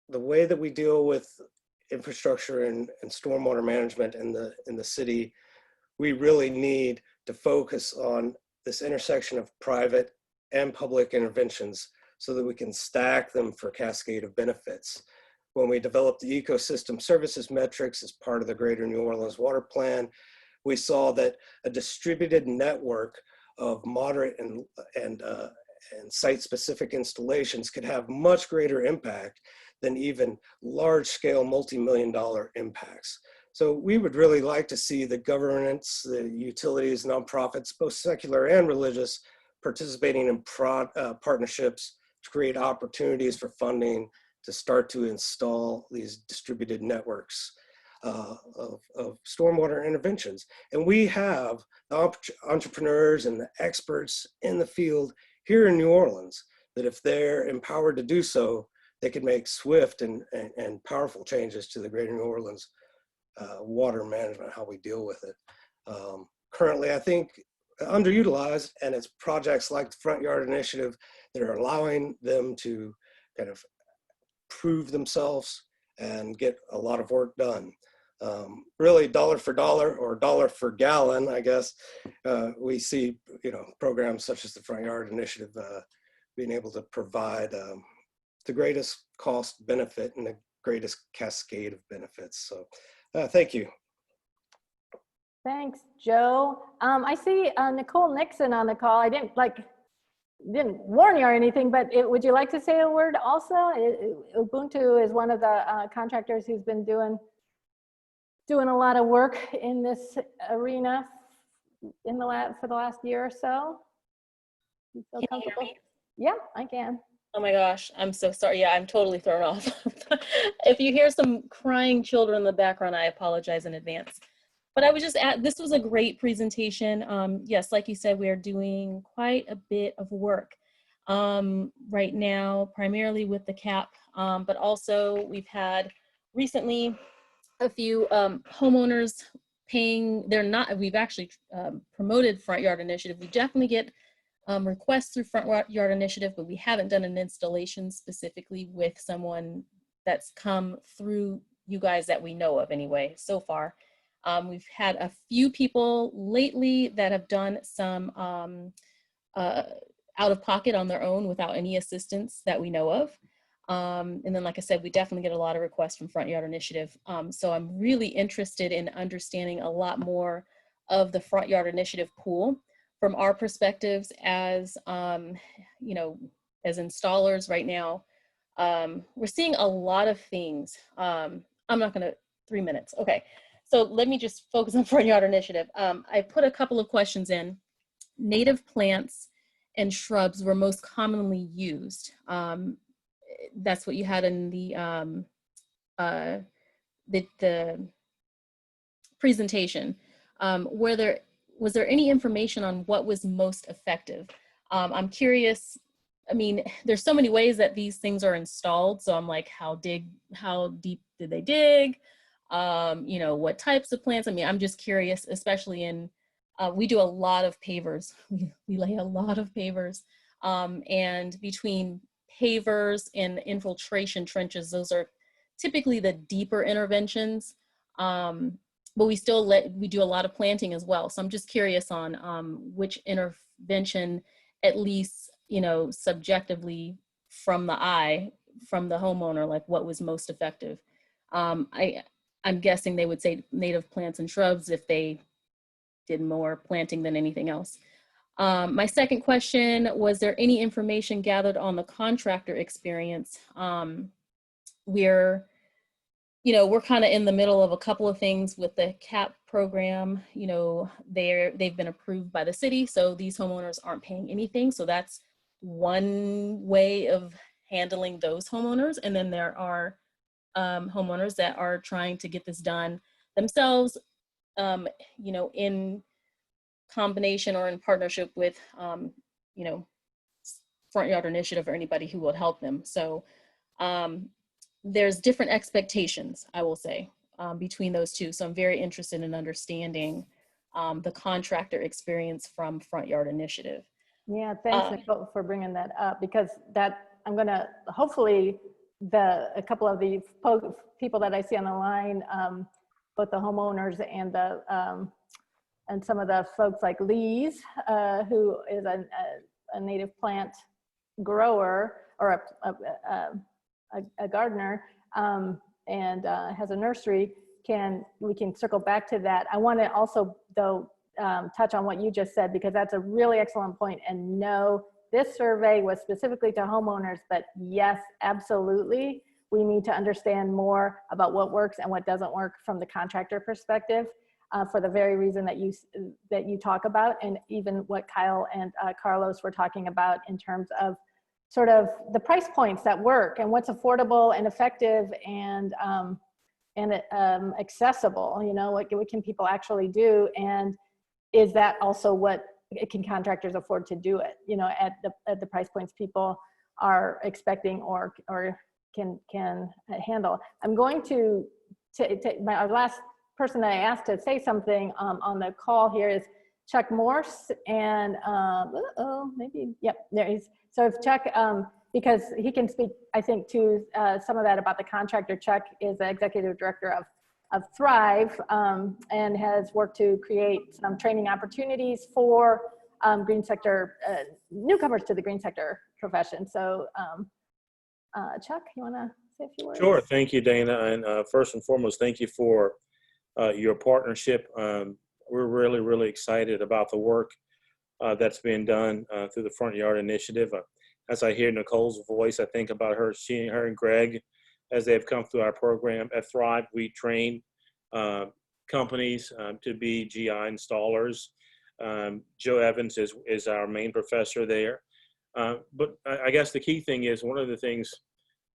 the way that we deal with infrastructure and stormwater management in the city. We really need to focus on this intersection of private and public interventions so that we can stack them for cascade of benefits. When we developed the ecosystem services metrics as part of the Greater New Orleans Water Plan, we saw that a distributed network of moderate and site-specific installations could have much greater impact than even large-scale multi-million-dollar impacts. So we would really like to see the governments, the utilities, nonprofits, both secular and religious, participating in partnerships to create opportunities for funding to start to install these distributed networks of stormwater interventions. And we have the entrepreneurs and the experts in the field here in New Orleans that if they're empowered to do so, they can make swift and powerful changes to the Greater New Orleans water management, how we deal with it. Currently, I think underutilized, and it's projects like the Front Yard Initiative that are allowing them to kind of prove themselves and get a lot of work done. Really dollar for dollar or dollar for gallon, I guess, we see, you know, programs such as the Front Yard Initiative being able to provide the greatest cost benefit and the greatest cascade of benefits. So thank you. Thanks, Joe. I see Nicole Nixon on the call. I didn't warn you or anything, but would you like to say a word also? Ubuntu is one of the contractors who's been doing a lot of work in this arena for the last year or so. You feel comfortable? Yeah, I can. Oh my gosh, I'm so sorry. Yeah, I'm totally thrown off. If you hear some crying children in the background, I apologize in advance. But I was just this was a great presentation. Yes, like you said, we are doing quite a bit of work right now, primarily with the CAP, but also we've had recently a few homeowners paying, we've actually promoted Front Yard Initiative. We definitely get requests through Front Yard Initiative, but we haven't done an installation specifically with someone that's come through you guys that we know of anyway, so far. We've had a few people lately that have done some out of pocket on their own without any assistance that we know of. And then, like I said, we definitely get a lot of requests from Front Yard Initiative. So I'm really interested in understanding a lot more of the Front Yard Initiative pool from our perspectives as, you know, as installers right now. We're seeing a lot of things. I'm not gonna, 3 minutes, okay. So let me just focus on Front Yard Initiative. I put a couple of questions in. Native plants and shrubs were most commonly used. That's what you had in the presentation. Was there any information on what was most effective? I'm curious. I mean, there's so many ways that these things are installed. So I'm like, how deep did they dig? you know, what types of plants. I mean, I'm just curious, especially in, we do a lot of pavers. We lay a lot of pavers. And between pavers and infiltration trenches, those are typically the deeper interventions. But we still we do a lot of planting as well. So I'm just curious on which intervention, at least, you know, subjectively from the eye, from the homeowner, like what was most effective. I'm guessing they would say native plants and shrubs if they did more planting than anything else. My second question, was there any information gathered on the contractor experience? We're kind of in the middle of a couple of things with the CAP program. You know, they've been approved by the city, so these homeowners aren't paying anything. So that's one way of handling those homeowners. And then there are homeowners that are trying to get this done themselves, you know, in combination or in partnership with, you know, Front Yard Initiative or anybody who will help them. So there's different expectations, I will say, between those two. So I'm very interested in understanding the contractor experience from Front Yard Initiative. Yeah, thanks, Nicole, for bringing that up, because that I'm gonna, hopefully a couple of the people that I see on the line, both the homeowners and the and some of the folks like Lee's, who is a native plant grower or a gardener, and has a nursery. We can circle back to that. I want to also, though, touch on what you just said, because that's a really excellent point. And no, this survey was specifically to homeowners, but yes, absolutely, we need to understand more about what works and what doesn't work from the contractor perspective, for the very reason that you talk about, and even what Kyle and Carlos were talking about in terms of sort of the price points that work and what's affordable and effective and accessible. You know, what can people actually do, and is that also what can contractors afford to do it? You know, at the price points people are expecting or can handle. I'm going to our last person that I asked to say something on the call here is Chuck Morse, and maybe, yep, there he is. So if Chuck, because he can speak, I think, to some of that about the contractor. Chuck is the executive director of Thrive, and has worked to create some training opportunities for green sector, newcomers to the green sector profession. So Chuck, you wanna say a few words? Sure, thank you, Dana. And first and foremost, thank you for your partnership. We're really, really excited about the work that's being done through the Front Yard Initiative. As I hear Nicole's voice, I think about her and Greg, as they've come through our program. At Thrive, we train companies to be GI installers. Joe Evans is our main professor there. But I guess the key thing is, one of the things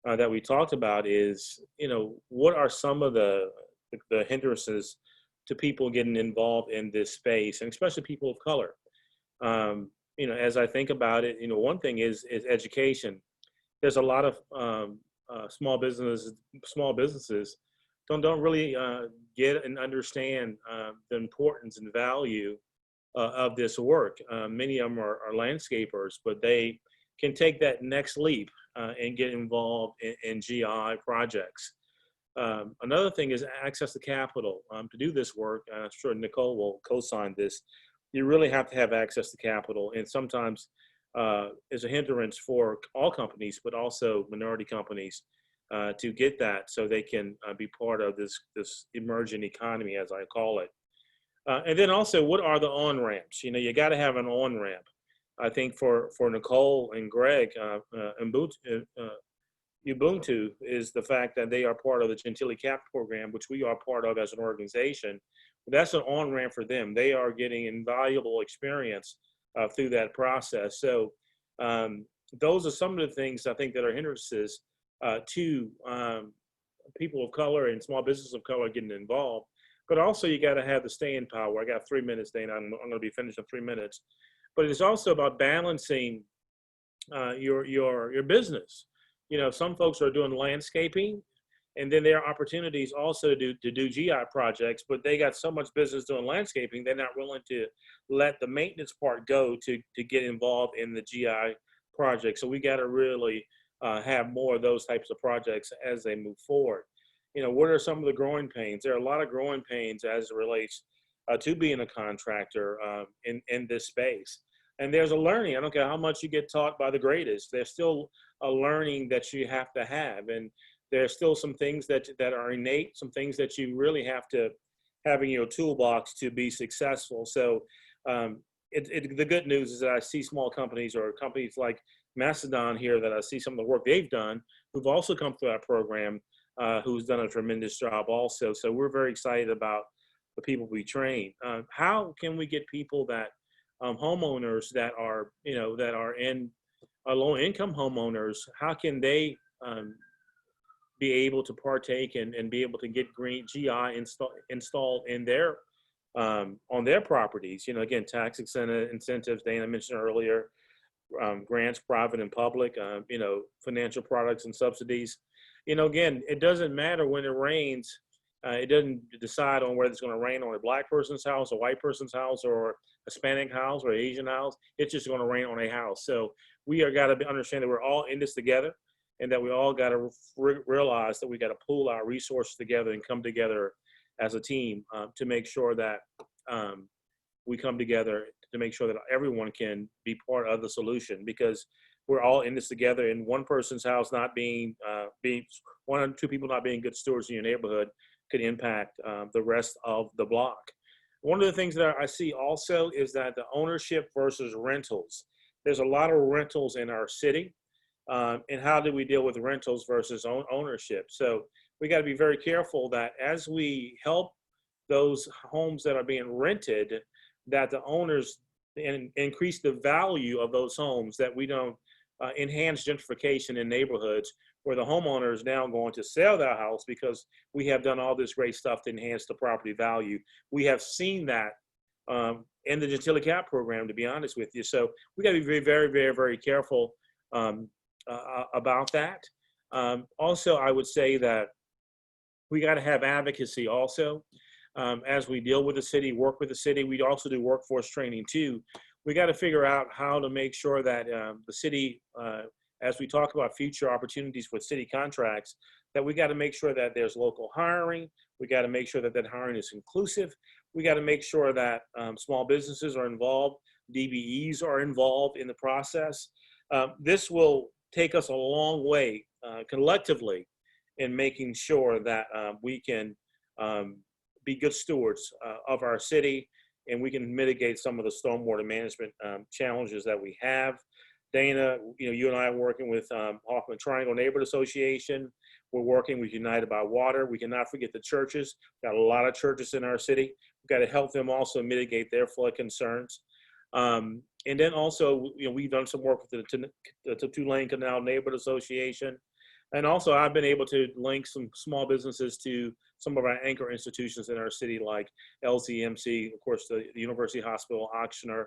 that we talked about is, you know, what are some of the hindrances to people getting involved in this space, and especially people of color. You know, as I think about it, you know, one thing is education. There's a lot of small businesses don't really get and understand the importance and value of this work. Many of them are landscapers, but they can take that next leap and get involved in GI projects. Another thing is access to capital. To do this work, I'm sure Nicole will co-sign this, you really have to have access to capital, and sometimes is a hindrance for all companies, but also minority companies to get that, so they can be part of this emerging economy, as I call it. And then also, what are the on-ramps? You know, you got to have an on-ramp. I think for Nicole and Greg, Ubuntu is the fact that they are part of the Gentili CAP program, which we are part of as an organization. But that's an on-ramp for them. They are getting invaluable experience through that process. So those are some of the things I think that are hindrances to people of color and small business of color getting involved. But also, you got to have the staying power. I got 3 minutes, Dana. I'm going to be finished in 3 minutes. But it's also about balancing your business. You know, some folks are doing landscaping, And then there are opportunities also to do GI projects, but they got so much business doing landscaping, they're not willing to let the maintenance part go to get involved in the GI project. So we got to really have more of those types of projects as they move forward. You know, what are some of the growing pains? There are a lot of growing pains as it relates to being a contractor in this space. And there's a learning. I don't care how much you get taught by the greatest. There's still a learning that you have to have. And there's still some things that are innate, some things that you really have to have in your toolbox to be successful. So the good news is that I see small companies or companies like Macedon here that I see some of the work they've done, who've also come through our program, who's done a tremendous job also. So we're very excited about the people we train. How can we get people that homeowners that are, you know, that are in low income homeowners, how can they be able to partake and be able to get green GI installed in their on their properties? You know, again, tax incentives, Dana mentioned earlier, grants, private and public, you know, financial products and subsidies. You know, again, it doesn't matter when it rains. It doesn't decide on whether it's going to rain on a black person's house, a white person's house, or a Hispanic house, or Asian house. It's just going to rain on a house. So we are got to understand that we're all in this together, and that we all got to realize that we got to pool our resources together and come together as a team to make sure that we come together to make sure that everyone can be part of the solution, because we're all in this together. And one person's house not being one or two people not being good stewards in your neighborhood could impact the rest of the block. One of the things that I see also is that the ownership versus rentals. There's a lot of rentals in our city. And how do we deal with rentals versus ownership? So we got to be very careful that as we help those homes that are being rented, that the owners increase the value of those homes, that we don't enhance gentrification in neighborhoods where the homeowner is now going to sell their house because we have done all this great stuff to enhance the property value. We have seen that in the Untitled Chapter program, to be honest with you. So we got to be very, very, very, very careful about that. Also, I would say that we got to have advocacy also. As we deal with the city, work with the city, we also do workforce training too. We got to figure out how to make sure that the city, as we talk about future opportunities with city contracts, that we got to make sure that there's local hiring. We got to make sure that that hiring is inclusive. We got to make sure that small businesses are involved, DBEs are involved in the process. This will take us a long way collectively in making sure that we can be good stewards of our city, and we can mitigate some of the stormwater management challenges that we have. Dana, you know, you and I are working with Hoffman Triangle Neighborhood Association. We're working with United by Water. We cannot forget the churches. Got a lot of churches in our city. We've got to help them also mitigate their flood concerns. And then also, you know, we've done some work with the Tulane Canal Neighborhood Association. And also, I've been able to link some small businesses to some of our anchor institutions in our city, like LCMC, of course, the University Hospital, Auctioner,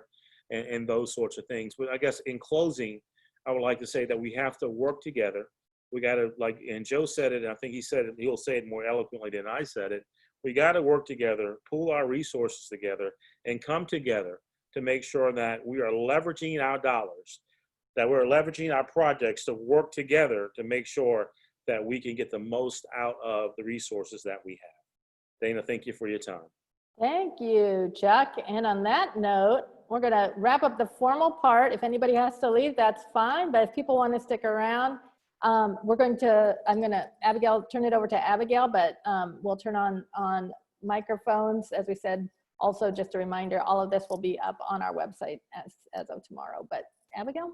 and those sorts of things. But I guess in closing, I would like to say that we have to work together. We got to, like, and Joe said it, and I think he said it, he'll say it more eloquently than I said it. We got to work together, pool our resources together, and come together to make sure that we are leveraging our dollars, that we're leveraging our projects to work together to make sure that we can get the most out of the resources that we have. Dana, thank you for your time. Thank you, Chuck. And on that note, we're going to wrap up the formal part. If anybody has to leave, that's fine. But if people want to stick around, Abigail, turn it over to Abigail, but we'll turn on microphones. As we said, also just a reminder, all of this will be up on our website as of tomorrow. But Abigail?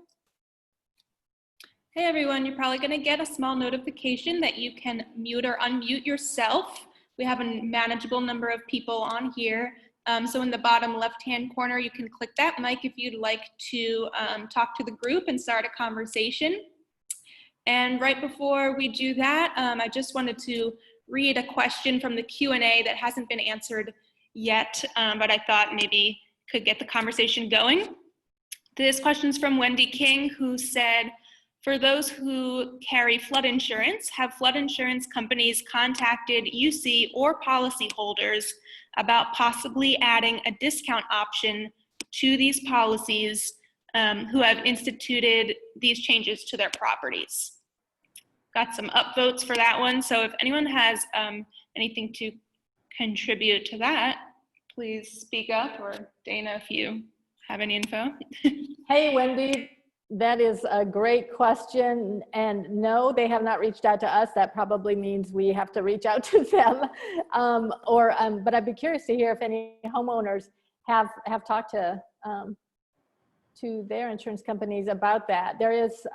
Hey everyone, you're probably gonna get a small notification that you can mute or unmute yourself. We have a manageable number of people on here. So in the bottom left-hand corner, you can click that mic if you'd like to talk to the group and start a conversation. And right before we do that, I just wanted to read a question from the Q&A that hasn't been answered yet, but I thought maybe could get the conversation going. This question's from Wendy King, who said, For those who carry flood insurance, have flood insurance companies contacted UC or policyholders about possibly adding a discount option to these policies who have instituted these changes to their properties? Got some upvotes for that one. So if anyone has anything to contribute to that, please speak up, or Dana, if you have any info. Hey, Wendy, that is a great question. And no, they have not reached out to us. That probably means we have to reach out to them. But I'd be curious to hear if any homeowners have talked to their insurance companies about that. There's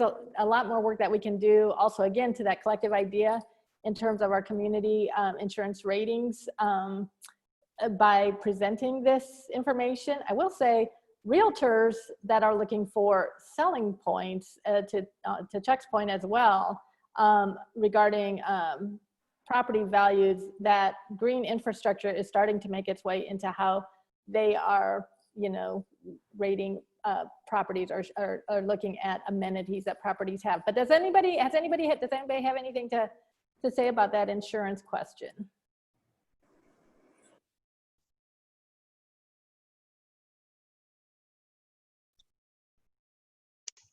a lot more work that we can do. Also, again, to that collective idea in terms of our community insurance ratings by presenting this information. I will say, realtors that are looking for selling points, to Chuck's point as well, regarding property values, that green infrastructure is starting to make its way into how they are, rating properties or looking at amenities that properties have. But does anybody have anything to say about that insurance question?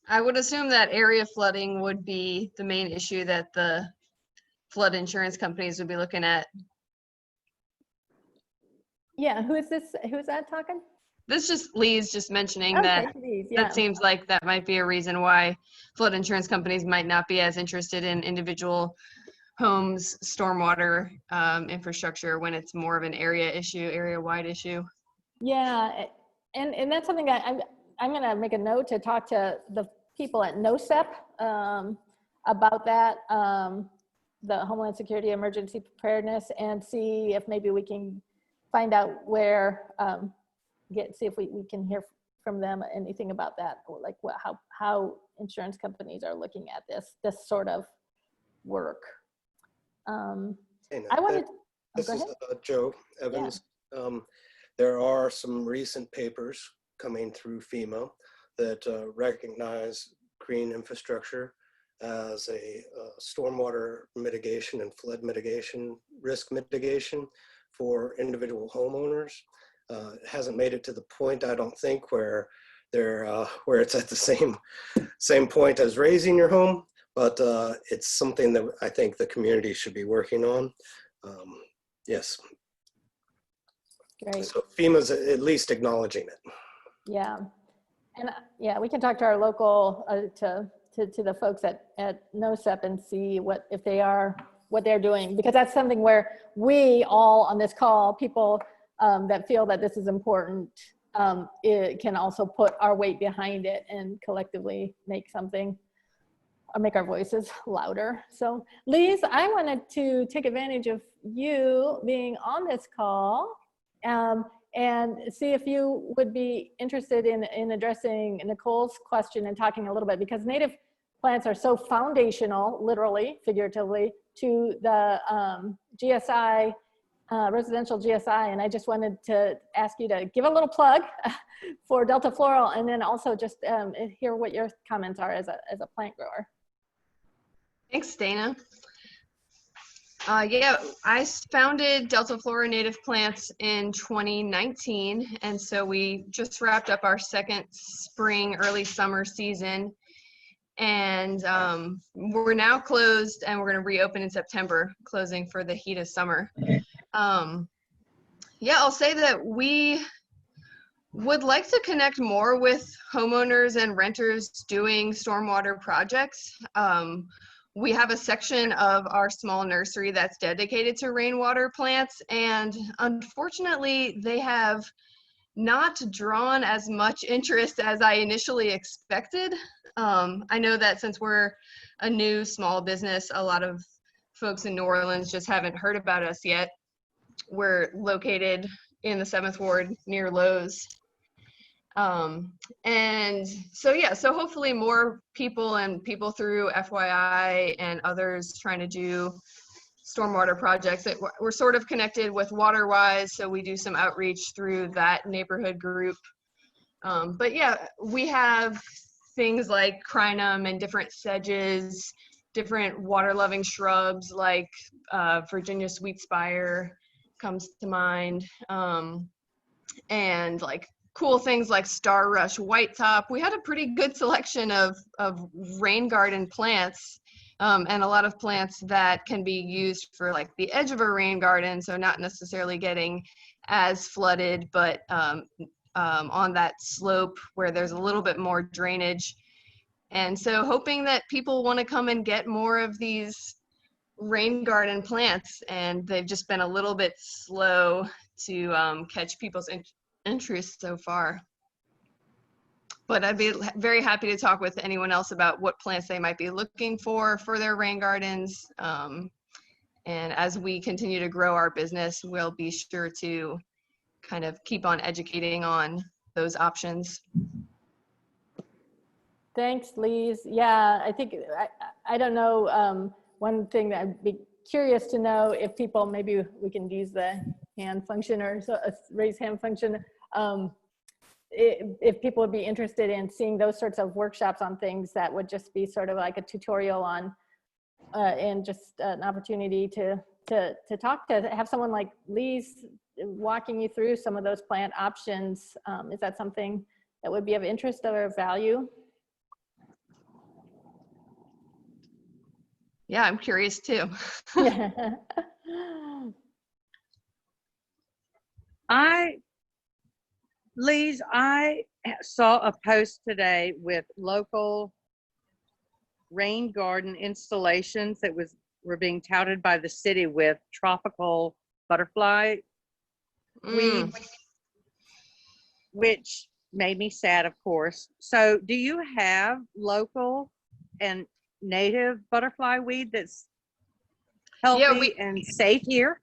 I would assume that area flooding would be the main issue that the flood insurance companies would be looking at. Yeah, who's that talking? This just Lee's just mentioning Okay, that please, yeah. that seems like that might be a reason why flood insurance companies might not be as interested in individual homes' stormwater infrastructure when it's more of an area-wide issue. Yeah, and that's something I'm going to make a note to talk to the people at NOSEP about that, the Homeland Security Emergency Preparedness, and see if maybe we can find out where, see if we can hear from them anything about that, or like how insurance companies are looking at this sort of work. I wanted. This is Joe Evans. Yeah. There are some recent papers coming through FEMA that recognize green infrastructure as a stormwater mitigation and flood mitigation, risk mitigation for individual homeowners. It hasn't made it to the point, I don't think, where it's at the same point as raising your home, but it's something that I think the community should be working on. Yes. Great. So FEMA's at least acknowledging it. Yeah, and yeah, we can talk to our local to the folks at NOSEP and see what they're doing, because that's something where we all on this call, people that feel that this is important, it can also put our weight behind it and collectively make something, or make our voices louder. So Lise, I wanted to take advantage of you being on this call and see if you would be interested in addressing Nicole's question and talking a little bit, because native plants are so foundational, literally, figuratively, to the GSI, residential GSI. And I just wanted to ask you to give a little plug for Delta Floral, and then also just hear what your comments are as a plant grower. Thanks, Dana. Yeah, I founded Delta Flora Native Plants in 2019, and so we just wrapped up our second spring, early summer season, and we're now closed, and we're going to reopen in September, closing for the heat of summer. Yeah, I'll say that we would like to connect more with homeowners and renters doing stormwater projects. We have a section of our small nursery that's dedicated to rainwater plants, and unfortunately, they have not drawn as much interest as I initially expected. I know that since we're a new small business, a lot of folks in New Orleans just haven't heard about us yet. We're located in the 7th Ward near Lowe's. And so, yeah, so hopefully more people through FYI and others trying to do stormwater projects. We're sort of connected with WaterWise, so we do some outreach through that neighborhood group. But yeah, we have things like crinum and different sedges, different water-loving shrubs like Virginia sweetspire comes to mind, and like cool things like star rush whitetop. We had a pretty good selection of rain garden plants, and a lot of plants that can be used for like the edge of a rain garden, so not necessarily getting as flooded, but on that slope where there's a little bit more drainage. And so hoping that people want to come and get more of these rain garden plants, and they've just been a little bit slow to catch people's interest so far. But I'd be very happy to talk with anyone else about what plants they might be looking for their rain gardens. And as we continue to grow our business, we'll be sure to kind of keep on educating on those options. Thanks, Lise. Yeah, I think, I don't know, one thing that I'd be curious to know if people, maybe we can use the hand function or a raise hand function, if people would be interested in seeing those sorts of workshops on things that would just be sort of like a tutorial on, and just an opportunity to talk to, have someone like Lise walking you through some of those plant options. Is that something that would be of interest or value? Yeah, I'm curious too. Lise, I saw a post today with local rain garden installations that were being touted by the city with tropical butterfly weed, which made me sad, of course. So do you have local and native butterfly weed that's healthy and safe here?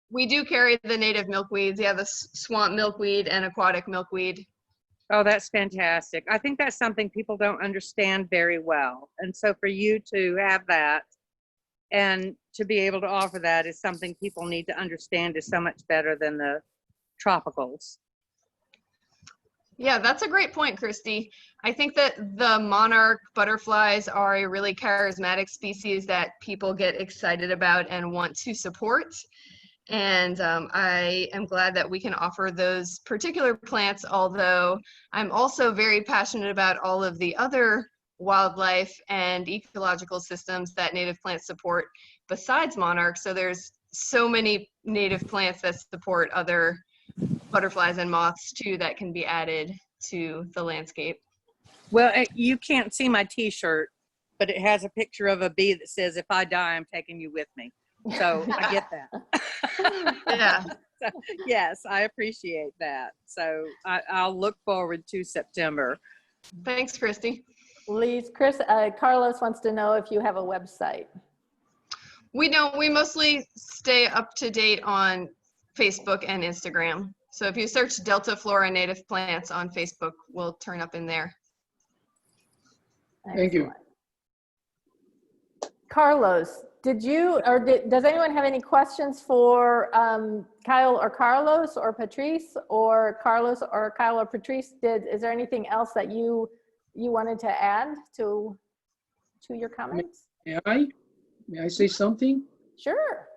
We do carry the native milkweeds. Yeah, the swamp milkweed and aquatic milkweed. Oh, that's fantastic. I think that's something people don't understand very well. And so for you to have that and to be able to offer that is something people need to understand is so much better than the tropicals. Yeah, that's a great point, Christy. I think that the monarch butterflies are a really charismatic species that people get excited about and want to support. And I am glad that we can offer those particular plants, although I'm also very passionate about all of the other wildlife and ecological systems that native plants support besides monarchs. So there's so many native plants that support other butterflies and moths too that can be added to the landscape. Well, you can't see my t-shirt, but it has a picture of a bee that says, "If I die, I'm taking you with me." So I get that. Yeah. So, yes, I appreciate that. So I'll look forward to September. Thanks, Christy. Lise, Carlos wants to know if you have a website. We don't. We mostly stay up to date on Facebook and Instagram. So if you search Delta Flora Native Plants on Facebook, we'll turn up in there. Thank you. Carlos, does anyone have any questions for Kyle or Carlos or Patrice, or Carlos or Kyle or Patrice? Is there anything else that you wanted to add to your comments? May I say something? Sure.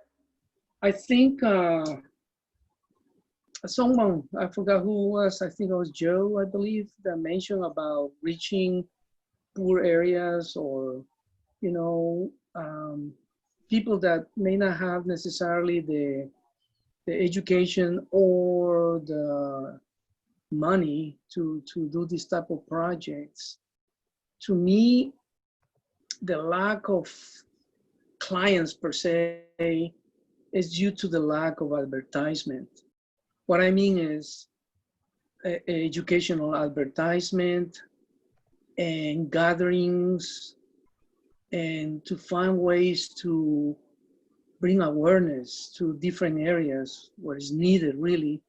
I think someone, I forgot who it was, I think it was Joe, I believe, that mentioned about reaching poor areas, or, you know, people that may not have necessarily the education or the money to do this type of projects. To me, the lack of clients per se is due to the lack of advertisement. What I mean is educational advertisement and gatherings, and to find ways to bring awareness to different areas where it's needed, really,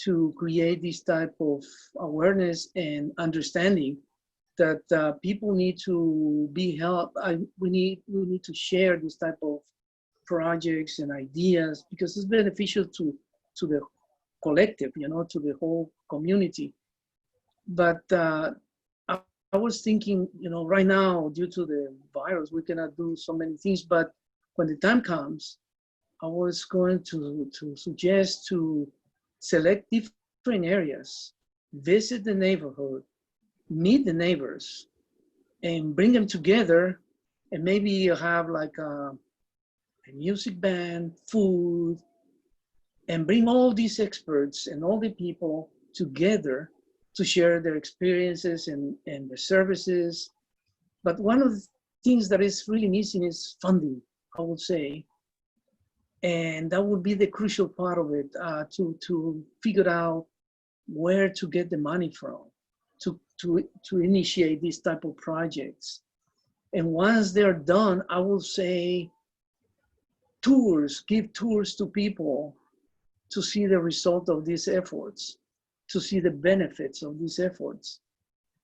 to create this type of awareness and understanding that people need to be helped. We need to share this type of projects and ideas, because it's beneficial to the collective, you know, to the whole community. But I was thinking, right now, due to the virus, we cannot do so many things, but when the time comes, I was going to suggest to select different areas, visit the neighborhood, meet the neighbors, and bring them together, and maybe have like a music band, food, and bring all these experts and all the people together to share their experiences and their services. But one of the things that is really missing is funding, I would say. And that would be the crucial part of it, to figure out where to get the money from to initiate these type of projects. And once they're done, I will say give tours to people to see the result of these efforts, to see the benefits of these efforts.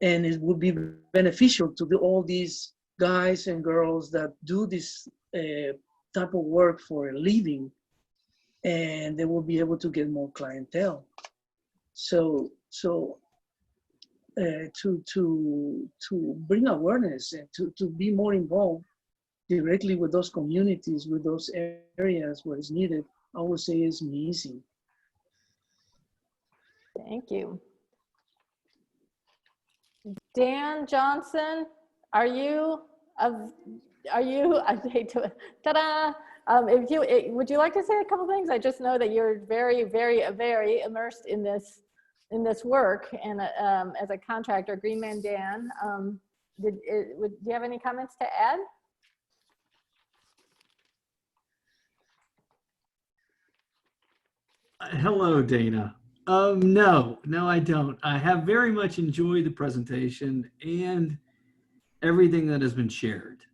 And it would be beneficial to all these guys and girls that do this type of work for a living, and they will be able to get more clientele. So to bring awareness and to be more involved directly with those communities, with those areas where it's needed, I would say is missing. Thank you. Dan Johnson, I hate to, ta-da! Would you like to say a couple things? I just know that you're very, very, very immersed in this work, and as a contractor, Green Man Dan, do you have any comments to add? Hello, Dana. No, I don't. I have very much enjoyed the presentation and everything that has been shared.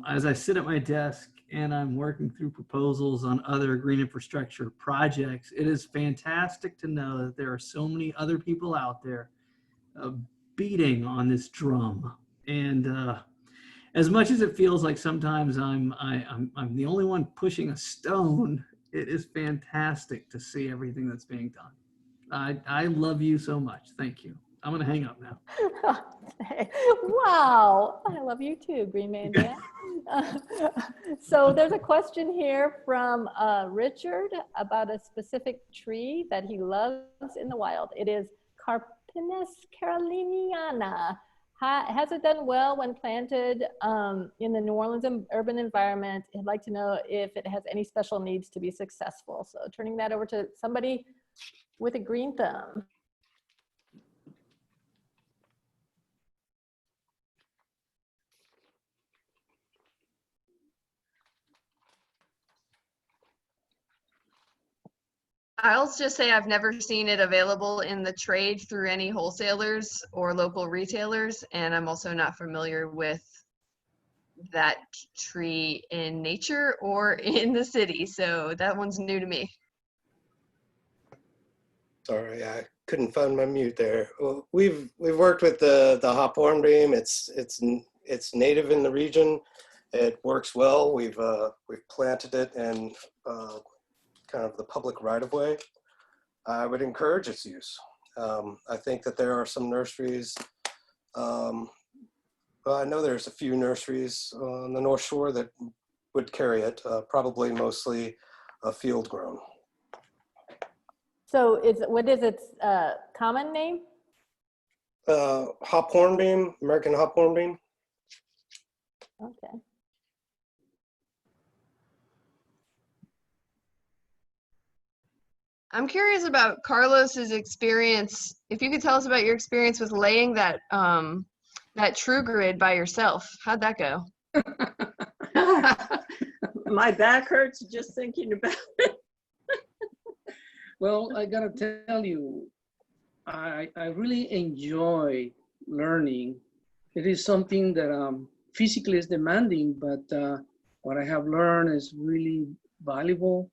As I sit at my desk and I'm working through proposals on other green infrastructure projects, it is fantastic to know that there are so many other people out there beating on this drum. And as much as it feels like sometimes I'm the only one pushing a stone, it is fantastic to see everything that's being done. I love you so much. Thank you. I'm going to hang up now. Wow, I love you too, Green Man Dan. So there's a question here from Richard about a specific tree that he loves in the wild. It is Carpinus caroliniana. Has it done well when planted in the New Orleans urban environment? I'd like to know if it has any special needs to be successful. So turning that over to somebody with a green thumb. I'll just say I've never seen it available in the trade through any wholesalers or local retailers, and I'm also not familiar with that tree in nature or in the city, so that one's new to me. Sorry, I couldn't find my mute there. Well, we've worked with the hop hornbeam. It's native in the region. It works well. We've planted it in kind of the public right-of-way. I would encourage its use. I think that there are some nurseries. Well, I know there's a few nurseries on the North Shore that would carry it, probably mostly field grown. So what is its common name? Hop hornbeam, American hop hornbeam. Okay. I'm curious about Carlos's experience. If you could tell us about your experience with laying that that true grid by yourself. How'd that go? My back hurts just thinking about it. Well, I gotta tell you, I really enjoy learning. It is something that physically is demanding, but what I have learned is really valuable.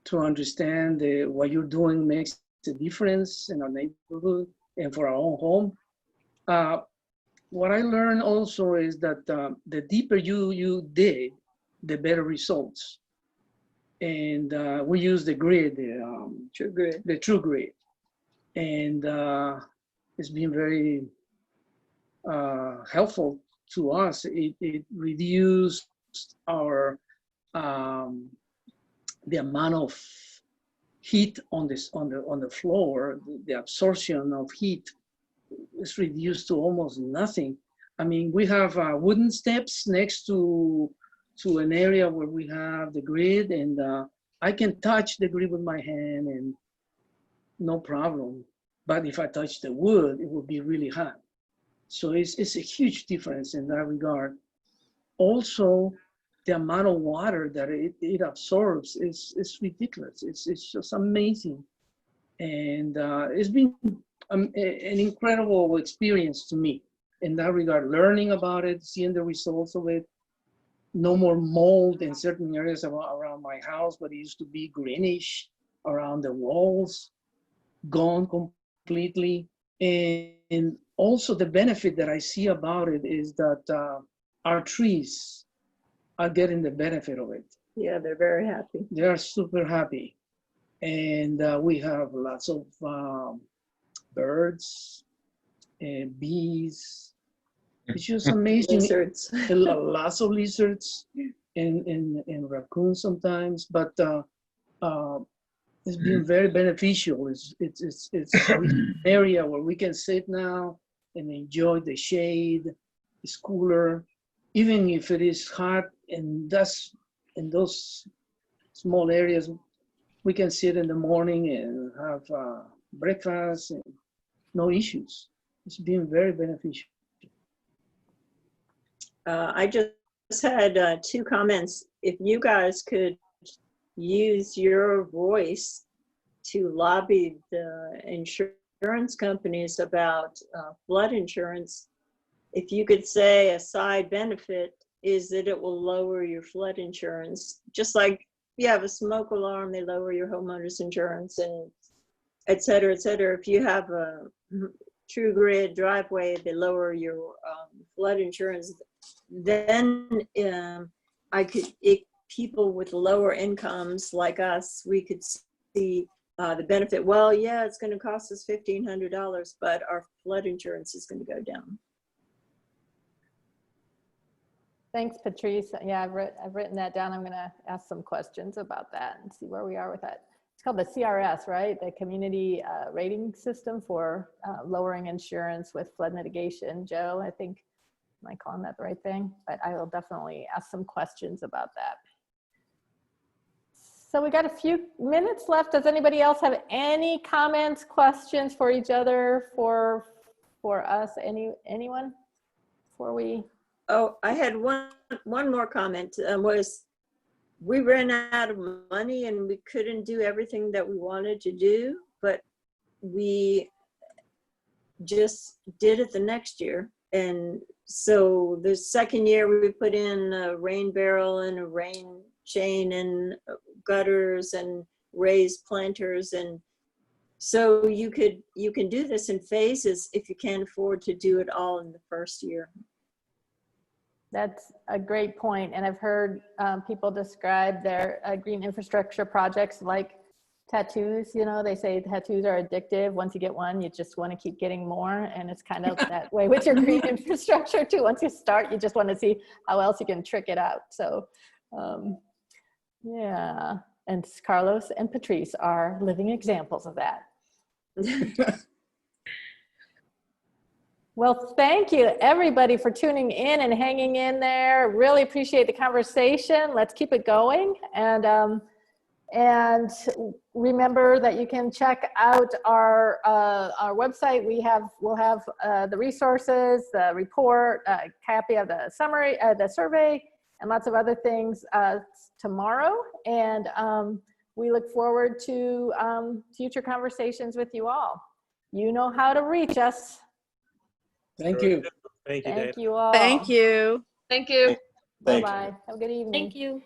To understand what you're doing makes a difference in our neighborhood and for our own home. What I learned also is that the deeper you dig, the better results. And we use the grid, the true grid. And it's been very helpful to us. It reduced our the amount of heat on the floor. The absorption of heat is reduced to almost nothing. I mean, we have wooden steps next to an area where we have the grid, and I can touch the grid with my hand and no problem. But if I touch the wood, it would be really hot. So it's a huge difference in that regard. Also, the amount of water that it absorbs is ridiculous. It's just amazing. And it's been an incredible experience to me in that regard, learning about it, seeing the results of it. No more mold in certain areas around my house, but it used to be greenish around the walls, gone completely. And also the benefit that I see about it is that our trees are getting the benefit of it. Yeah, they're very happy. They are super happy. And we have lots of birds and bees. It's just amazing. Lizards. Lots of lizards and raccoons sometimes, but it's been very beneficial. It's an area where we can sit now and enjoy the shade. It's cooler, even if it is hot. And that's in those small areas, we can sit in the morning and have breakfast and no issues. It's been very beneficial. I just had 2 comments. If you guys could use your voice to lobby the insurance companies about flood insurance, if you could say a side benefit is that it will lower your flood insurance. Just like you have a smoke alarm, they lower your homeowners insurance, and et cetera, et cetera. If you have a true grid driveway, they lower your flood insurance. Then people with lower incomes like us, we could see the benefit. Well, yeah, it's going to cost us $1,500, but our flood insurance is going to go down. Thanks, Patrice. Yeah, I've written that down. I'm going to ask some questions about that and see where we are with that. It's called the CRS, right? The Community Rating System for lowering insurance with flood mitigation. Joe, I think, am I calling that the right thing? But I will definitely ask some questions about that. So we got a few minutes left. Does anybody else have any comments, questions for each other, for us? Anyone before we? Oh, I had one more comment. Was we ran out of money and we couldn't do everything that we wanted to do, but we just did it the next year. And so the second year we put in a rain barrel and a rain chain and gutters and raised planters. And so you can do this in phases if you can't afford to do it all in the first year. That's a great point. And I've heard people describe their green infrastructure projects like tattoos. You know, they say tattoos are addictive. Once you get one, you just want to keep getting more. And it's kind of that way with your green infrastructure too. Once you start, you just want to see how else you can trick it out. So yeah, and Carlos and Patrice are living examples of that. Well, thank you everybody for tuning in and hanging in there. Really appreciate the conversation. Let's keep it going. And remember that you can check out our website. We'll have the resources, the report, a copy of the summary, the survey, and lots of other things tomorrow. And we look forward to future conversations with you all. You know how to reach us. Thank you. Thank you, Thank Dana. you all. Thank you. Thank you. Bye-bye. Have a good evening. Thank you.